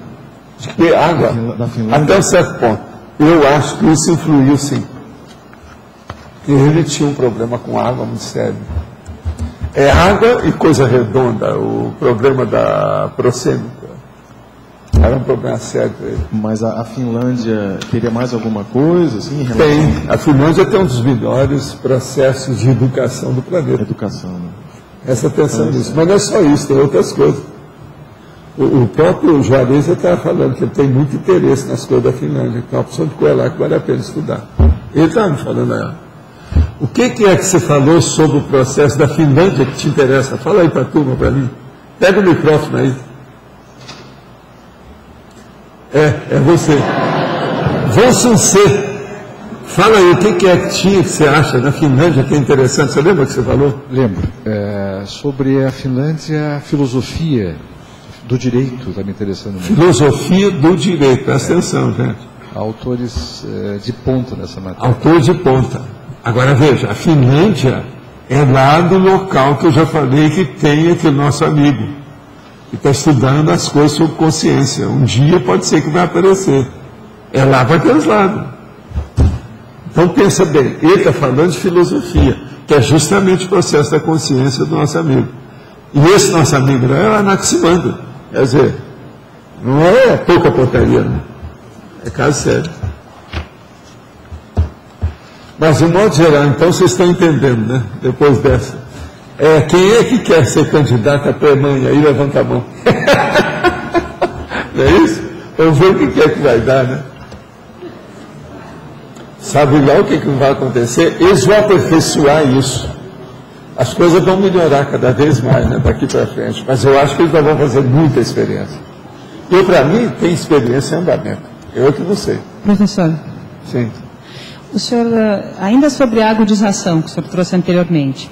De que água? Da Finlândia. Até um certo ponto. Eu acho que isso influiu, sim. Ele tinha um problema com água muito sério. É água e coisa redonda, o problema da prosêmica. Era um problema sério para ele. Mas a Finlândia teria mais alguma coisa? Assim, tem. A Finlândia tem um dos melhores processos de educação do planeta. Educação, né? Presta atenção nisso. Mas não é só isso, tem outras coisas. O próprio Juarez estava falando que ele tem muito interesse nas coisas da Finlândia, que é uma opção de coisa lá que vale a pena estudar. Ele estava me falando aí. O que é que você falou sobre o processo da Finlândia que te interessa? Fala aí para a turma, para mim. Pega o microfone aí. É você. Você. Fala aí, o que é que tinha que você acha da Finlândia que é interessante? Você lembra o que você falou? Lembro. Sobre a Finlândia, a filosofia do direito está me interessando muito. Filosofia do direito, presta atenção, gente. Autores de ponta nessa matéria. Autores de ponta. Agora veja, a Finlândia é lá do local que eu já falei que tem aquele nosso amigo, que está estudando as coisas sobre consciência. Um dia pode ser que vai aparecer. É lá para aqueles lados. Então pensa bem, ele está falando de filosofia, que é justamente o processo da consciência do nosso amigo. E esse nosso amigo é o Anaximandro. Quer dizer, não é pouca porcaria, né? É caso sério. Mas, de modo geral, então, vocês estão entendendo, né? Depois dessa. Quem é que quer ser candidato a pré-mãe? Aí levanta a mão. Não é isso? Vamos ver o que é que vai dar, né? Sabe lá o que vai acontecer? Eles vão aperfeiçoar isso. As coisas vão melhorar cada vez mais, né? Daqui para frente. Mas eu acho que eles vão fazer muita experiência. Eu, para mim, tenho experiência em andamento. Eu que não sei. Professor. Sim. O senhor, ainda sobre a agudização que o senhor trouxe anteriormente,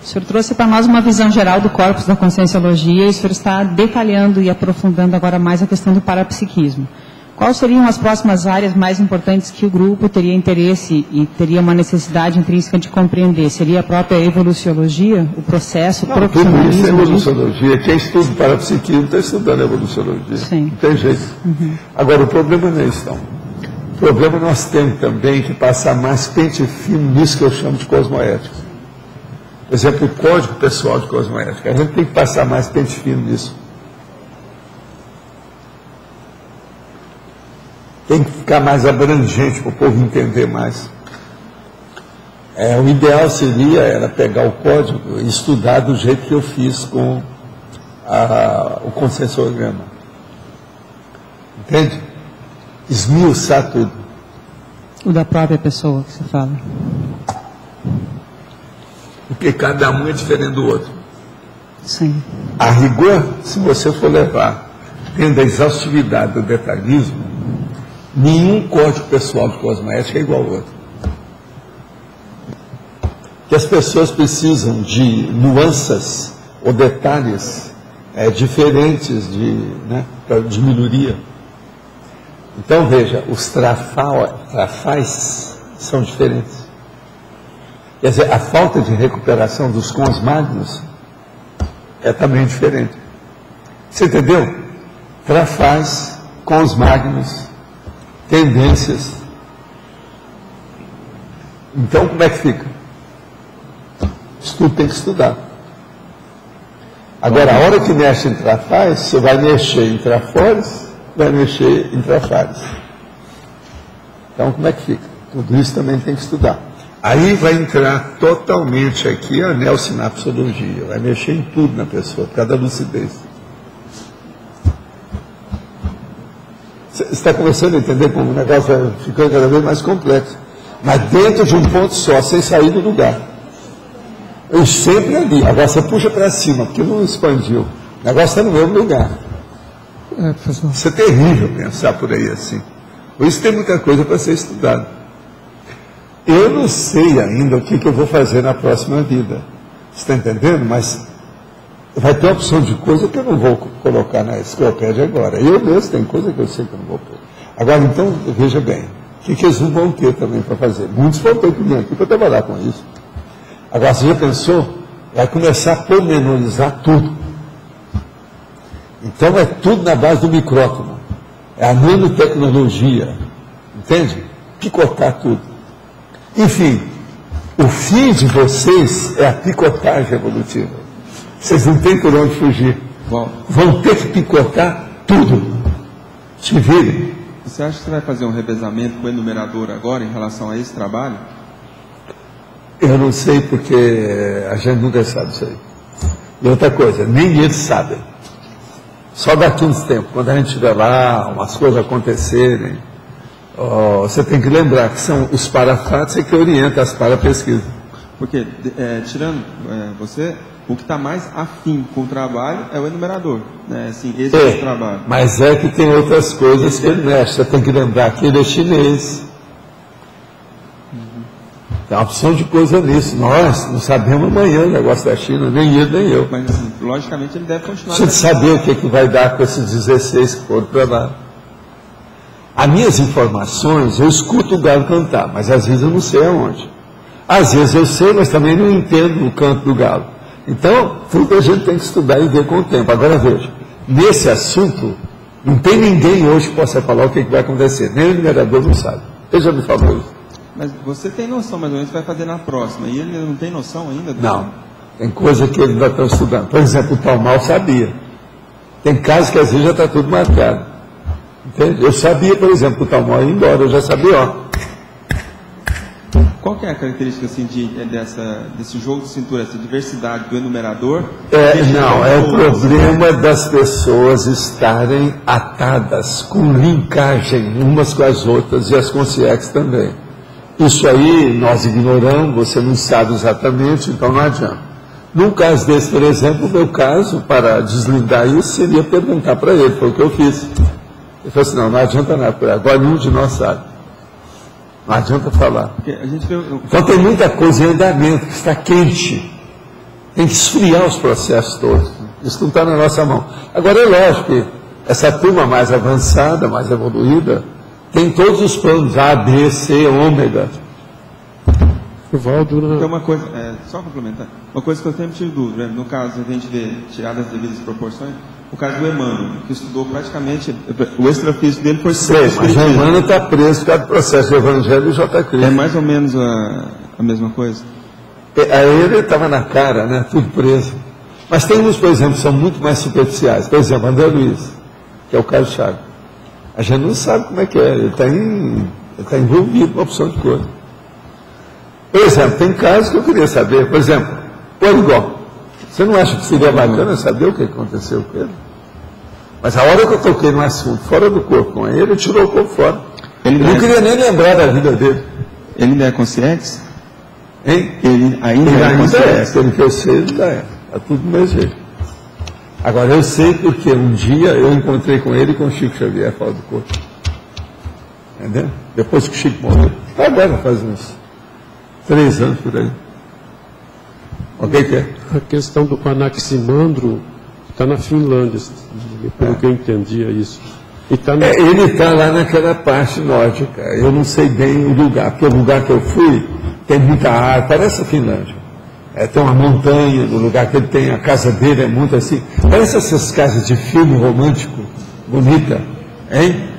o senhor trouxe para nós uma visão geral do corpus da conscienciologia e o senhor está detalhando e aprofundando agora mais a questão do parapsiquismo. Quais seriam as próximas áreas mais importantes que o grupo teria interesse e teria uma necessidade intrínseca de compreender? Seria a própria evoluciologia, o processo, o profissionalismo? Tudo isso é evoluciologia. Quem estuda parapsiquismo está estudando evoluciologia. Sim. Não tem jeito. Uhum. Agora, o problema não é isso, não. O problema nós temos também que passar mais pente fino nisso que eu chamo de cosmoética. Por exemplo, o código pessoal de cosmoética. A gente tem que passar mais pente fino nisso. Tem que ficar mais abrangente para o povo entender mais. O ideal seria pegar o código e estudar do jeito que eu fiz com o conscienciograma. Entende? Esmiuçar tudo. O da própria pessoa que você fala. Porque cada um é diferente do outro. Sim. A rigor, se você for levar, tendo a exaustividade do detalhismo, nenhum código pessoal de cosmoética é igual ao outro. Que as pessoas precisam de nuances ou detalhes diferentes de melhoria. Então, veja, os trafais são diferentes. Quer dizer, a falta de recuperação dos cons magnos é também diferente. Você entendeu? Trafais, cons magnos, tendências. Então, como é que fica? Isso tudo tem que estudar. Agora, a hora que mexe em trafais, você vai mexer em trafores, vai mexer em trafares. Então, como é que fica? Tudo isso também tem que estudar. Aí vai entrar totalmente aqui a neossinapsologia, vai mexer em tudo na pessoa, por causa da lucidez. Você está começando a entender como o negócio vai ficando cada vez mais complexo. Mas dentro de um ponto só, sem sair do lugar. Eu sempre ali. Agora você puxa para cima, porque não expandiu. O negócio está no mesmo lugar. Isso é terrível pensar por aí assim. Por isso tem muita coisa para ser estudada. Eu não sei ainda o que eu vou fazer na próxima vida. Você está entendendo? Mas vai ter uma opção de coisa que eu não vou colocar na enciclopédia agora. Eu mesmo tenho coisa que eu sei que eu não vou pôr. Agora, então, veja bem, o que eles não vão ter também para fazer? Muitos vão ter que vir aqui para trabalhar com isso. Agora, você já pensou? Vai começar a pormenorizar tudo. Então, é tudo na base do micrótono. É a nanotecnologia. Entende? Picotar tudo. Enfim, o fim de vocês é a picotagem evolutiva. Vocês não têm por onde fugir. Vão ter que picotar tudo. Te virem. Você acha que você vai fazer um revezamento com o enumerador agora em relação a esse trabalho? Eu não sei, porque a gente nunca sabe isso aí. E outra coisa, nem eles sabem. Só daqui uns tempos, quando a gente estiver lá, umas coisas acontecerem, você tem que lembrar que são os parafatos que orientam as parapesquisas. Porque, tirando você, o que está mais afim com o trabalho é o enumerador. Né? Assim, esse é o trabalho. Mas é que tem outras coisas que ele mexe. Você tem que lembrar que ele é chinês. Tem uma opção de coisa nisso. Nós não sabemos amanhã o negócio da China, nem ele, nem eu. Mas, assim, logicamente, ele deve continuar. Precisa saber o que vai dar com esses 16 que foram para lá. As minhas informações, eu escuto o galo cantar, mas às vezes eu não sei aonde. Às vezes eu sei, mas também não entendo o canto do galo. Então, tudo a gente tem que estudar e ver com o tempo. Agora veja, nesse assunto, não tem ninguém hoje que possa falar o que vai acontecer. Nem o enumerador não sabe. Ele já me falou isso. Mas você tem noção, mais ou menos, vai fazer na próxima. E ele não tem noção ainda? Não. Tem coisa que ele ainda está estudando. Por exemplo, o Palmal sabia. Tem casos que às vezes já está tudo marcado. Entende? Eu sabia, por exemplo, que o Palmal ia embora. Eu já sabia, ó. Qual que é a característica assim, desse jogo de cintura, essa diversidade do enumerador? Não, é o problema das pessoas estarem atadas com linkagem umas com as outras e as consciências também. Isso aí nós ignoramos, você não sabe exatamente, então não adianta. Num caso desse, por exemplo, o meu caso, para deslindar isso, seria perguntar para ele, foi o que eu fiz. Ele falou assim, não adianta nada, agora nenhum de nós sabe. Não adianta falar. Então tem muita coisa em andamento que está quente. Tem que esfriar os processos todos. Isso não está na nossa mão. Agora é lógico que essa turma mais avançada, mais evoluída, tem todos os planos A, B, C, ômega. Então uma coisa, só complementar, uma coisa que eu sempre tive dúvida, no caso a gente vê, tirado as devidas proporções, o caso do Emmanuel, que estudou praticamente, o extrafísico dele foi mas o Emmanuel está preso por causa do processo do Evangelho e J. Cristo. É mais ou menos a mesma coisa? Ele estava na cara, né, tudo preso. Mas tem uns, por exemplo, que são muito mais superficiais. Por exemplo, André Luiz, que é o Carlos Chagas. A gente não sabe como é que é, ele está envolvido com uma opção de coisa. Por exemplo, tem casos que eu queria saber, por exemplo, o Origó. Você não acha que seria bacana saber o que aconteceu com ele? Mas a hora que eu toquei no assunto, fora do corpo com ele tirou o corpo fora. Ele não queria nem lembrar da vida dele. Ele ainda é consciente? Hein? Ele ainda é consciente? Pelo que eu sei, ele ainda é. Está tudo do mesmo jeito. Agora, eu sei porque um dia eu encontrei com ele e com o Chico Xavier fora do corpo. Entendeu? Depois que o Chico morreu. Agora faz uns 3 anos por aí. O que é? A questão do Anaximandro está na Finlândia, pelo que eu entendi, é isso. Ele está lá naquela parte nórdica. Eu não sei bem o lugar, porque o lugar que eu fui tem muita árvore, parece a Finlândia. Tem uma montanha no lugar que ele tem, a casa dele é muito assim. Parece essas casas de filme romântico, bonita, hein?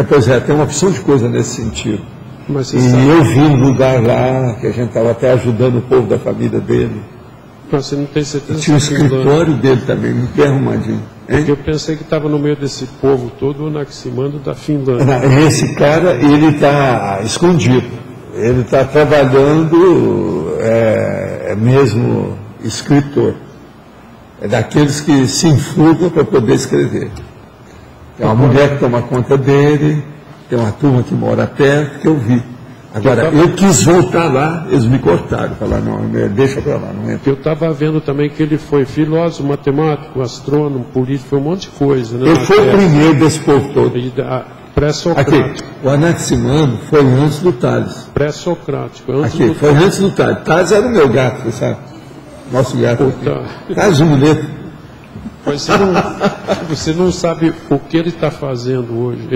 Pois é, tem uma opção de coisa nesse sentido. Eu vi um lugar lá que a gente estava até ajudando o povo da família dele. Mas você não tem certeza? Tinha o escritório dele também, muito bem arrumadinho. Porque eu pensei que estava no meio desse povo todo o Anaximandro da Finlândia. Não, esse cara, ele está escondido. Ele está trabalhando, mesmo escritor. É daqueles que se infugam para poder escrever. Tem uma mulher que toma conta dele, tem uma turma que mora perto, que eu vi. Agora, eu quis voltar lá, eles me cortaram, falaram, não, deixa para lá, não entra. Eu estava vendo também que ele foi filósofo, matemático, astrônomo, político, foi um monte de coisa. Né, ele foi o primeiro desse povo todo. Pré-socrático. O Anaximandro foi antes do Tales. Pré-socrático. Foi antes do Tales. Tales era o meu gato, você sabe? Nosso gato. Tales de muleta. Você não sabe o que ele está fazendo hoje.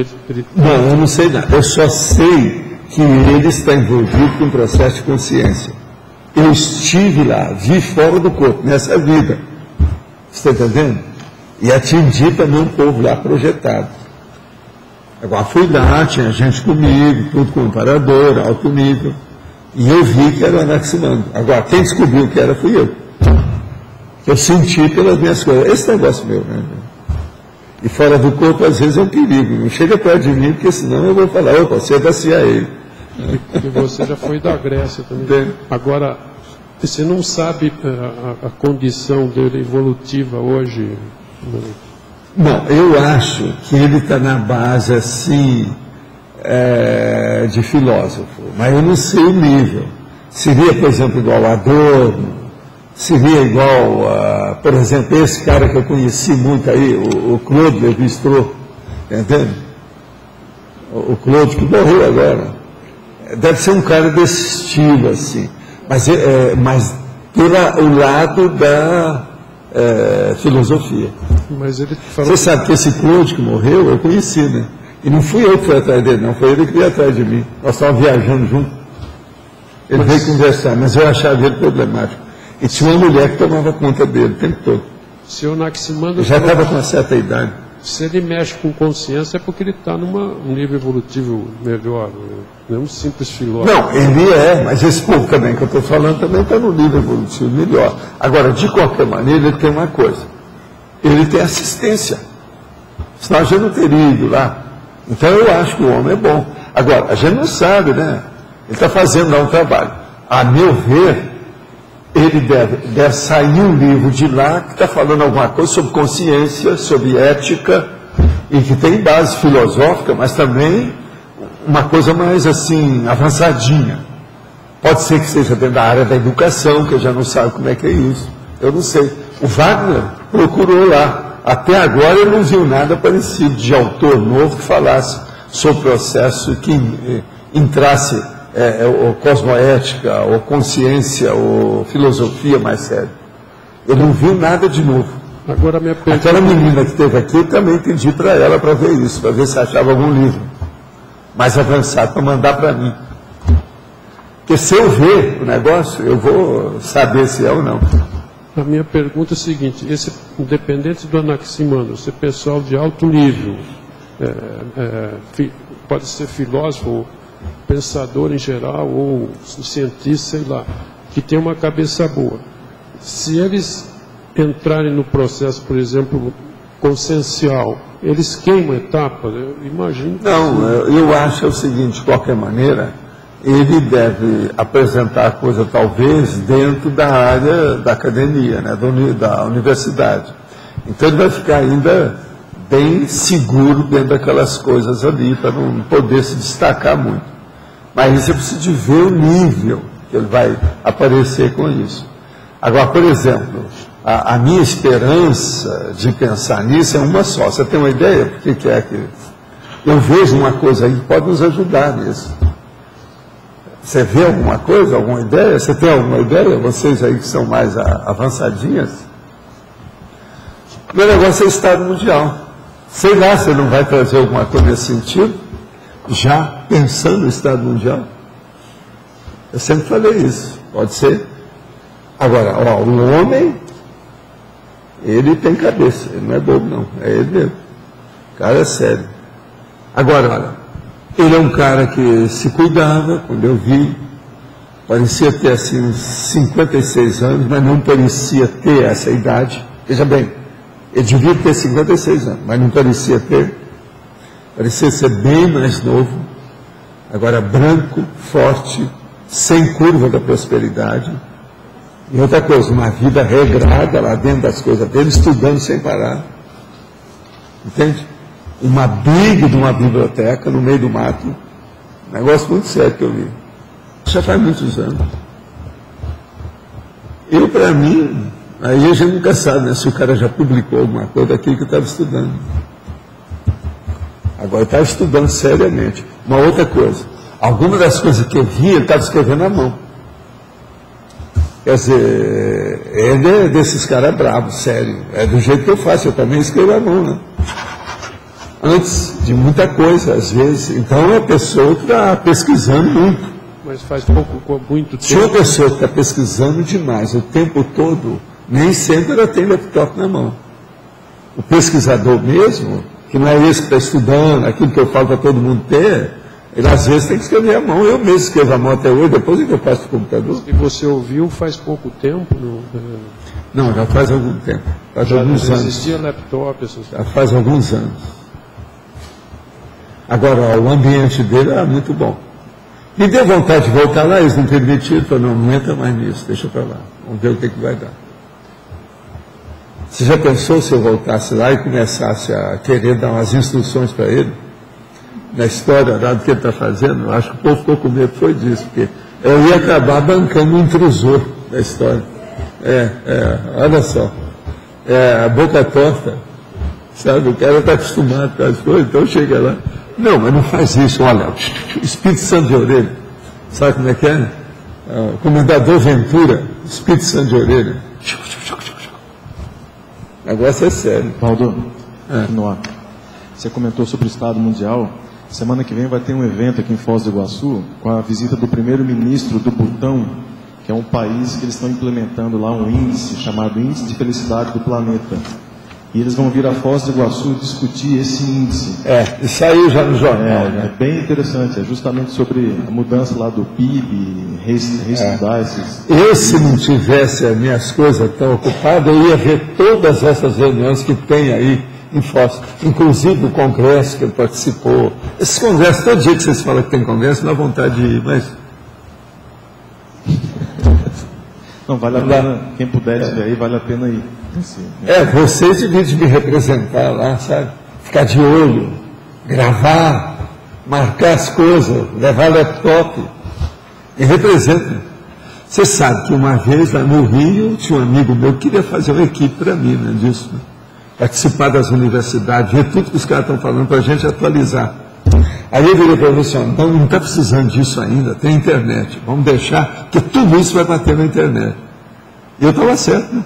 Não, eu não sei nada. Eu só sei que ele está envolvido com um processo de consciência. Eu estive lá, vi fora do corpo, nessa vida. Você está entendendo? E atendi também um povo lá projetado. Agora fui lá, tinha gente comigo, tudo comparador, alto nível, e eu vi que era o Anaximandro. Agora, quem descobriu que era fui eu. Eu senti pelas minhas coisas. Esse negócio meu, né? E fora do corpo, às vezes, é um perigo. Não chega perto de mim, porque senão eu vou falar, opa, você é da CIA. E você já foi da Grécia também. Agora, você não sabe a condição dele evolutiva hoje? Não, eu acho que ele está na base, assim, de filósofo. Mas eu não sei o nível. Seria, por exemplo, igual a Adorno, seria igual, por exemplo, esse cara que eu conheci muito aí, o Claude Lévi-Strauss, entende? O Claude que morreu agora. Deve ser um cara desse estilo, assim. Mas pelo lado da filosofia. Mas ele falou... Você sabe que esse Claude que morreu, eu conheci, né? E não fui eu que fui atrás dele, não. Foi ele que veio atrás de mim. Nós estávamos viajando junto. Ele veio conversar, mas eu achava ele problemático. E tinha uma mulher que tomava conta dele o tempo todo. Seu Anaximandro já estava com uma certa idade. Se ele mexe com consciência é porque ele está num nível evolutivo melhor. Não é um simples filósofo. Não, ele mas esse povo também que eu estou falando também está no nível evolutivo melhor. Agora, de qualquer maneira, ele tem uma coisa. Ele tem assistência. Senão a gente não teria ido lá. Então eu acho que o homem é bom. Agora, a gente não sabe, né? Ele está fazendo lá um trabalho. A meu ver, ele deve sair um livro de lá que está falando alguma coisa sobre consciência, sobre ética, e que tem base filosófica, mas também uma coisa mais assim, avançadinha. Pode ser que seja dentro da área da educação, que eu já não sabe como é que é isso. Eu não sei. O Wagner procurou lá. Até agora ele não viu nada parecido de autor novo que falasse sobre o processo que entrasse ou cosmoética, ou consciência, ou filosofia mais séria. Eu não vi nada de novo. Agora minha pergunta... Aquela menina que esteve aqui, eu também pedi para ela para ver isso, para ver se achava algum livro mais avançado, para mandar para mim. Porque se eu ver o negócio, eu vou saber se é ou não. A minha pergunta é a seguinte, independente do Anaximandro, esse pessoal de alto nível, pode ser filósofo, pensador em geral, ou cientista, sei lá, que tem uma cabeça boa. Se eles entrarem no processo, por exemplo, consciencial, eles queimam etapas? Eu imagino. Não, eu acho o seguinte, de qualquer maneira, ele deve apresentar a coisa talvez dentro da área da academia, né, da universidade. Então ele vai ficar ainda bem seguro dentro daquelas coisas ali, para não poder se destacar muito. Mas você precisa de ver o nível que ele vai aparecer com isso. Agora, por exemplo, a minha esperança de pensar nisso é uma só. Você tem uma ideia? Por que é que... Eu vejo uma coisa aí que pode nos ajudar nisso. Você vê alguma coisa, alguma ideia? Você tem alguma ideia? Vocês aí que são mais avançadinhas? O meu negócio é o Estado Mundial. Sei lá se não vai trazer alguma coisa nesse sentido. Já pensando no Estado Mundial? Eu sempre falei isso, pode ser. Agora, o homem, ele tem cabeça, ele não é bobo não, é ele mesmo. O cara é sério. Agora, olha, ele é um cara que se cuidava, quando eu vi, parecia ter assim uns 56 anos, mas não parecia ter essa idade. Veja bem, ele devia ter 56 anos, mas não parecia ter. Parecia ser bem mais novo, agora branco, forte, sem curva da prosperidade. E outra coisa, uma vida regrada lá dentro das coisas dele, estudando sem parar. Entende? Uma briga de uma biblioteca no meio do mato. Um negócio muito sério que eu vi. Já faz muitos anos. Eu, para mim, aí a gente nunca sabe, né, se o cara já publicou alguma coisa daquilo que eu estava estudando. Agora eu estava estudando seriamente. Uma outra coisa, algumas das coisas que eu vi, ele estava escrevendo à mão. Quer dizer, ele é desses caras bravos, sério. É do jeito que eu faço, eu também escrevo à mão, né? Antes de muita coisa, às vezes. Então é uma pessoa que está pesquisando muito. Mas faz muito tempo. Se uma pessoa que está pesquisando demais o tempo todo, nem sempre ela tem laptop na mão. O pesquisador mesmo, que não é esse que está estudando, aquilo que eu falo para todo mundo ter, ele às vezes tem que escrever à mão. Eu mesmo escrevo à mão até hoje, depois é que eu passo para o computador. E você ouviu faz pouco tempo? Não, já faz algum tempo. Faz alguns anos. Existia laptop, essas já faz alguns anos. Agora, o ambiente dele era muito bom. Me deu vontade de voltar lá, eles não permitiram, falei, não entra mais nisso, deixa para lá. Vamos ver o que vai dar. Você já pensou se eu voltasse lá e começasse a querer dar umas instruções para ele? Na história lá do que ele está fazendo? Eu acho que o povo ficou com medo, foi disso, porque eu ia acabar bancando um intrusor da história. Olha só. A boca torta, sabe? O cara está acostumado com as coisas, então chega lá. Não, mas não faz isso, olha, Espírito Santo de orelha. Sabe como é que é? O Comendador Ventura, Espírito Santo de orelha. O negócio é sério. Valdo, continuar. Você comentou sobre o Estado Mundial. Semana que vem vai ter um evento aqui em Foz do Iguaçu com a visita do primeiro-ministro do Butão, que é um país que eles estão implementando lá um índice chamado Índice de Felicidade do Planeta. E eles vão vir a Foz do Iguaçu discutir esse índice. E saiu já no jornal. É bem interessante. É justamente sobre a mudança lá do PIB, reestudar esses... Eu, se não tivesse as minhas coisas tão ocupadas, eu ia ver todas essas reuniões que tem aí em Foz. Inclusive o congresso que ele participou. Esses congressos, todo dia que vocês falam que tem congresso, dá vontade de ir, mas... Não, vale a pena, quem puder estiver aí, vale a pena ir. Vocês deviam me representar lá, sabe? Ficar de olho, gravar, marcar as coisas, levar laptop. E representa. Você sabe que uma vez lá no Rio, tinha um amigo meu que queria fazer uma equipe para mim, né, disso. Né? Participar das universidades, ver tudo que os caras estão falando para a gente atualizar. Aí eu virei para ele assim, não está precisando disso ainda, tem internet. Vamos deixar, que tudo isso vai bater na internet. E eu estava certo, né?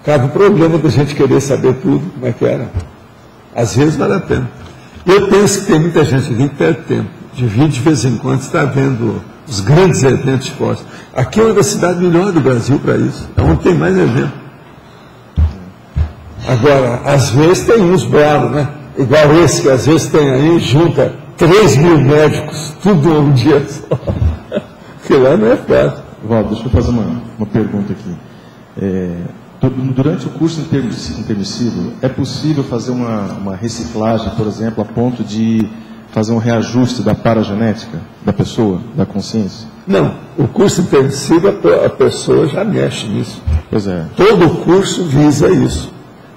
Cabe o problema da gente querer saber tudo, como é que era. Às vezes vale a pena. Eu penso que tem muita gente aqui que perde tempo. De vir de vez em quando, está vendo os grandes eventos de Foz. Aqui é uma das cidades melhores do Brasil para isso. É onde tem mais evento. Agora, às vezes tem uns bravos, né? Igual esse que às vezes tem aí, junta 3.000 médicos, tudo um dia só. Que lá não é fácil. Valdo, deixa eu fazer uma pergunta aqui. Durante o curso intermissivo, é possível fazer uma reciclagem, por exemplo, a ponto de fazer um reajuste da paragenética da pessoa, da consciência? Não, o curso intermissivo a pessoa já mexe nisso. Pois é. Todo o curso visa isso.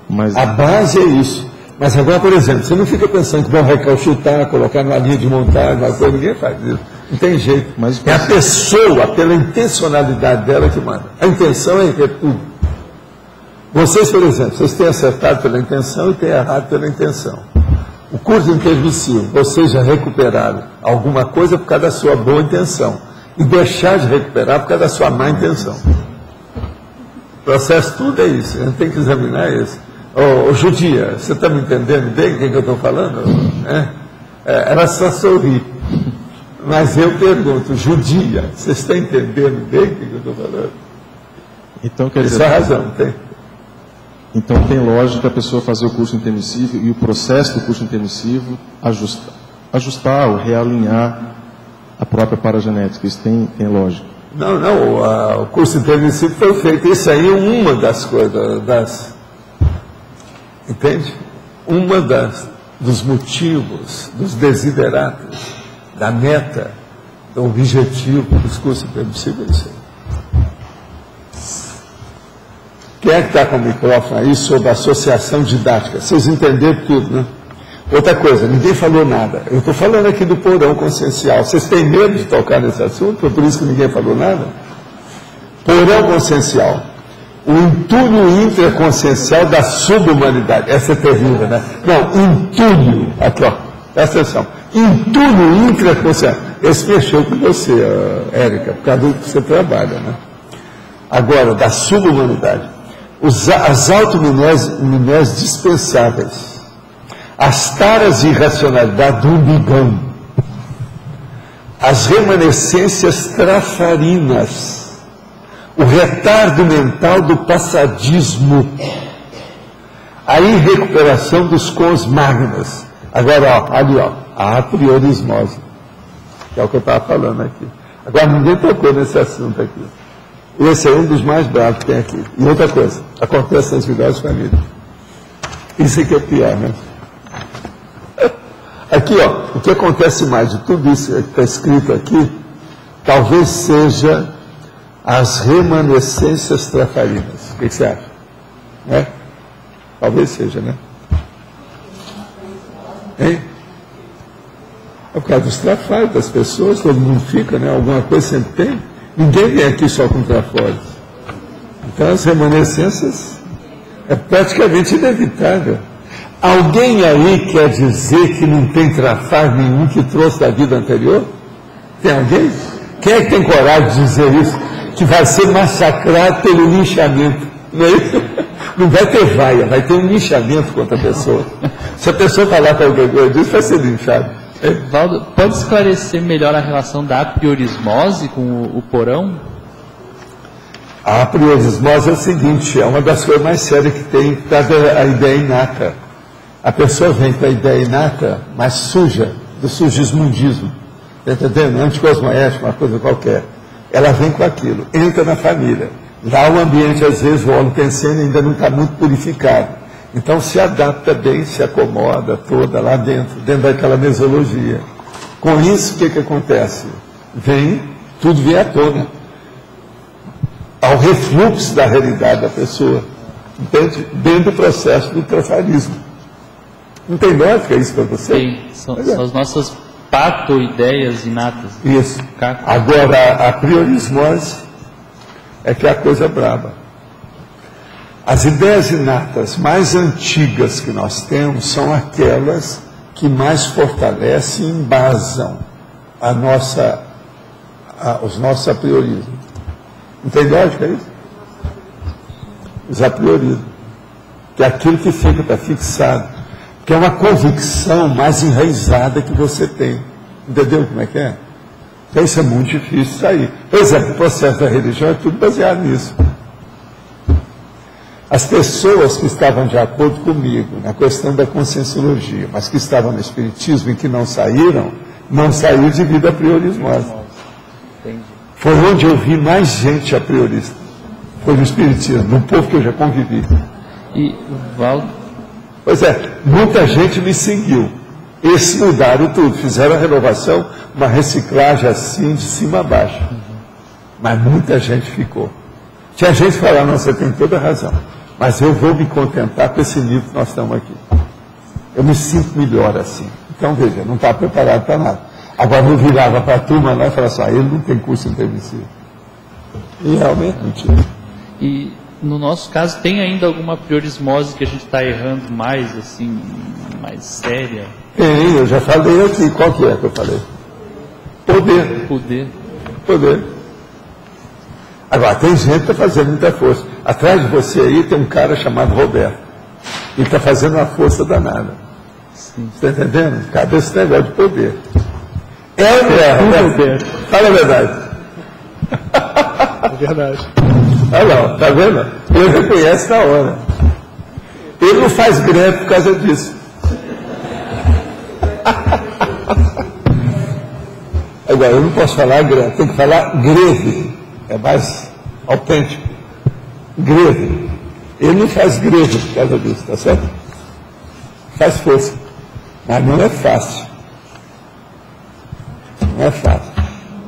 Mas... A base é isso. Mas agora, por exemplo, você não fica pensando que vão recalchutar, colocar numa linha de montagem, uma coisa, ninguém faz isso. Não tem jeito. Mas, é a pessoa, pela intencionalidade dela que manda. A intenção é tudo. Vocês, por exemplo, vocês têm acertado pela intenção e têm errado pela intenção. O curso intermissivo, vocês já recuperaram alguma coisa por causa da sua boa intenção. E deixar de recuperar por causa da sua má intenção. O processo tudo é isso. A gente tem que examinar isso. Judia, você está me entendendo bem o que eu estou falando? Era só sorrir. Mas eu pergunto, judia, você está entendendo bem o que eu estou falando? Então, quer dizer... Essa razão, tem. Então tem lógica a pessoa fazer o curso intermissivo e o processo do curso intermissivo ajustar ou realinhar a própria paragenética. Isso tem lógica. Não, o curso intermissivo foi feito. Isso aí é uma das coisas, entende? Uma dos motivos, dos desideratos, da meta, do objetivo dos cursos intermissivos é isso aí. Quem é que está com o microfone aí sobre a associação didática? Vocês entenderam tudo, né? Outra coisa, ninguém falou nada. Eu estou falando aqui do porão consciencial. Vocês têm medo de tocar nesse assunto? Foi por isso que ninguém falou nada? Porão consciencial. O entulho interconsciencial da subhumanidade. Essa é terrível, né? Não, entulho. Aqui, ó. Presta atenção. Entulho intraconsciencial. Esse mexeu com você, Érica, por causa do que você trabalha, né? Agora, da subhumanidade. As auto-minés dispensáveis, as taras de irracionalidade do umbigão, as remanescências trafarinas, o retardo mental do passadismo, Aí, recuperação dos cons magnos. Agora, ó, ali, ó, a apriorismose, que é o que eu estava falando aqui. Agora, ninguém tocou nesse assunto aqui. Esse é um dos mais bravos que tem aqui. E outra coisa, acontece nas melhores famílias. Isso aqui é pior, né? Aqui, ó, o que acontece mais de tudo isso que está escrito aqui, talvez seja as remanescências trafarinas. O que você acha? Né? Talvez seja, né? Hein? É por causa dos trafalhos das pessoas, todo mundo fica, né? Alguma coisa sempre tem. Ninguém vem aqui só com trafalhos. Então as remanescências é praticamente inevitável. Alguém aí quer dizer que não tem trafalho nenhum que trouxe da vida anterior? Tem alguém? Quem é que tem coragem de dizer isso? Que vai ser massacrado pelo linchamento. Não é isso? Não vai ter vaia, vai ter um linchamento contra a pessoa. Se a pessoa falar qualquer coisa disso, vai ser linchado. Valdo, pode esclarecer melhor a relação da apriorismose com o porão? A apriorismose é o seguinte, é uma das coisas mais sérias que tem, por causa da ideia inata. A pessoa vem com a ideia inata, mas suja, do sujismundismo. Está entendendo? Anticosmoético, uma coisa qualquer. Ela vem com aquilo, entra na família. Lá o ambiente, às vezes, o óleo pensene ainda não está muito purificado. Então se adapta bem, se acomoda toda lá dentro daquela mesologia. Com isso, o que acontece? Tudo vem à tona. Ao refluxo da realidade da pessoa. Entende? Dentro do processo do trafarismo. Não tem lógica isso para você? Sim, são as nossas pato-ideias inatas. Isso. Agora, a priorismose é que é a coisa braba. As ideias inatas mais antigas que nós temos são aquelas que mais fortalecem e embasam os nossos apriorismos. Não tem lógica isso? Os apriorismos. Que é aquilo que fica, está fixado. Que é uma convicção mais enraizada que você tem. Entendeu como é que é? Então isso é muito difícil sair. Por exemplo, o processo da religião é tudo baseado nisso. As pessoas que estavam de acordo comigo na questão da conscienciologia, mas que estavam no espiritismo e que não saíram devido à priorismose. Foi onde eu vi mais gente a priorista. Foi no espiritismo, no povo que eu já convivi. E Valdo? Pois é, muita gente me seguiu. Esses mudaram tudo, fizeram a renovação, uma reciclagem assim, de cima a baixo. Mas muita gente ficou. Tinha gente que falava, não, você tem toda a razão, mas eu vou me contentar com esse nível que nós estamos aqui. Eu me sinto melhor assim. Então, veja, não está preparado para nada. Agora eu virava para a turma lá e falava assim, ele não tem curso intermissivo. E realmente não tinha. E no nosso caso, tem ainda alguma priorismose que a gente está errando mais, assim, mais séria? Tem, eu já falei aqui. Qual que é que eu falei? Poder. Agora, tem gente que está fazendo muita força. Atrás de você aí tem um cara chamado Roberto. Ele está fazendo uma força danada. Sim. Você está entendendo? Cadê esse negócio de poder? É ou não é, Roberto? Fala a verdade. É verdade. Olha lá, tá vendo? Ele reconhece na hora. Ele não faz greve por causa disso. Agora, eu não posso falar greve, tem que falar greve. É mais autêntico. Greve. Ele não faz greve por causa disso, tá certo? Faz força. Mas não é fácil. Não é fácil.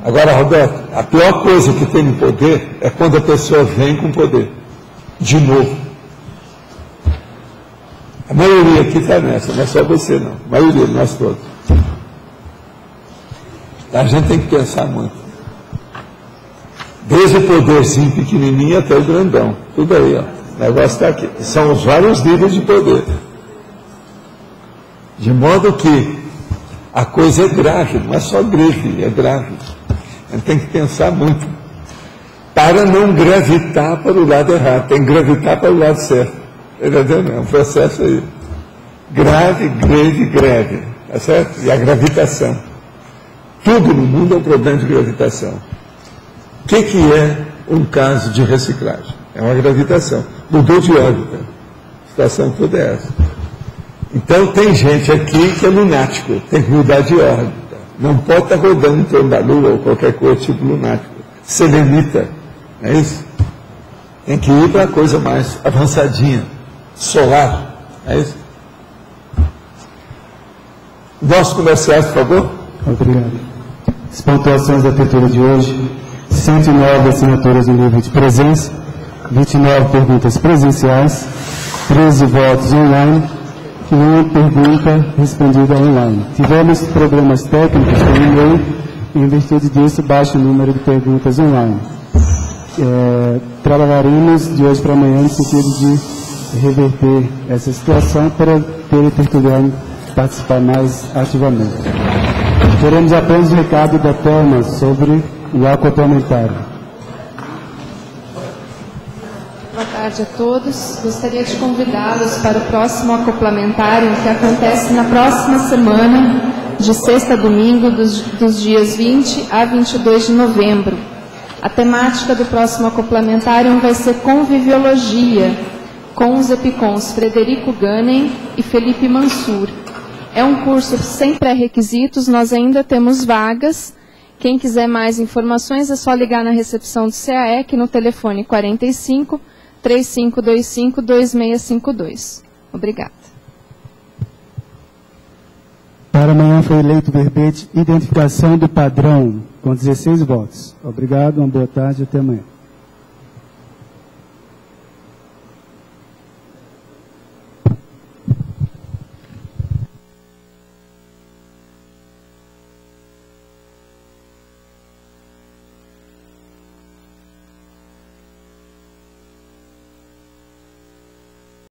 Agora, Roberto, a pior coisa que tem no poder é quando a pessoa vem com poder. De novo. A maioria aqui está nessa, não é só você não. A maioria, nós todos. A gente tem que pensar muito. Desde o poderzinho pequenininho até o grandão. Tudo aí, ó. O negócio está aqui. São os vários níveis de poder. De modo que a coisa é grave, não é só grave, é grave. A gente tem que pensar muito. Para não gravitar para o lado errado. Tem que gravitar para o lado certo. Entendeu? É um processo aí. Grave, greve. Tá certo? E a gravitação. Tudo no mundo é um problema de gravitação. O que é um caso de reciclagem? É uma gravitação. Mudou de órbita. situação toda é essa. Então tem gente aqui que é lunático, tem que mudar de órbita. Não pode estar rodando em torno da Lua ou qualquer coisa tipo lunático. Selenita, é isso? Tem que ir para a coisa mais avançadinha, solar, é isso? Nossos comerciais, por favor. Obrigado. As pontuações da abertura de hoje: 109 assinaturas no livro de presença, 29 perguntas presenciais, 13 votos online e uma pergunta respondida online. Tivemos problemas técnicos com o e-mail e, em virtude disso, baixo o número de perguntas online. Trabalharemos de hoje para amanhã no sentido de reverter essa situação para ter o tertuliano participar mais ativamente. Teremos apenas o recado da Thelma sobre o acoplementário. Boa tarde a todos. Gostaria de convidá-los para o próximo acoplamentário, que acontece na próxima semana, de sexta a domingo, dos dias 20 a 22 de novembro. A temática do próximo acoplamentário vai ser Conviviologia, com os epicons Frederico Ganem e Felipe Mansur. É um curso sem pré-requisitos, nós ainda temos vagas. Quem quiser mais informações é só ligar na recepção do CAEC no telefone 45 3525 2652. Obrigada. Para amanhã foi eleito o verbete Identificação do Padrão, com 16 votos. Obrigado, uma boa tarde e até amanhã.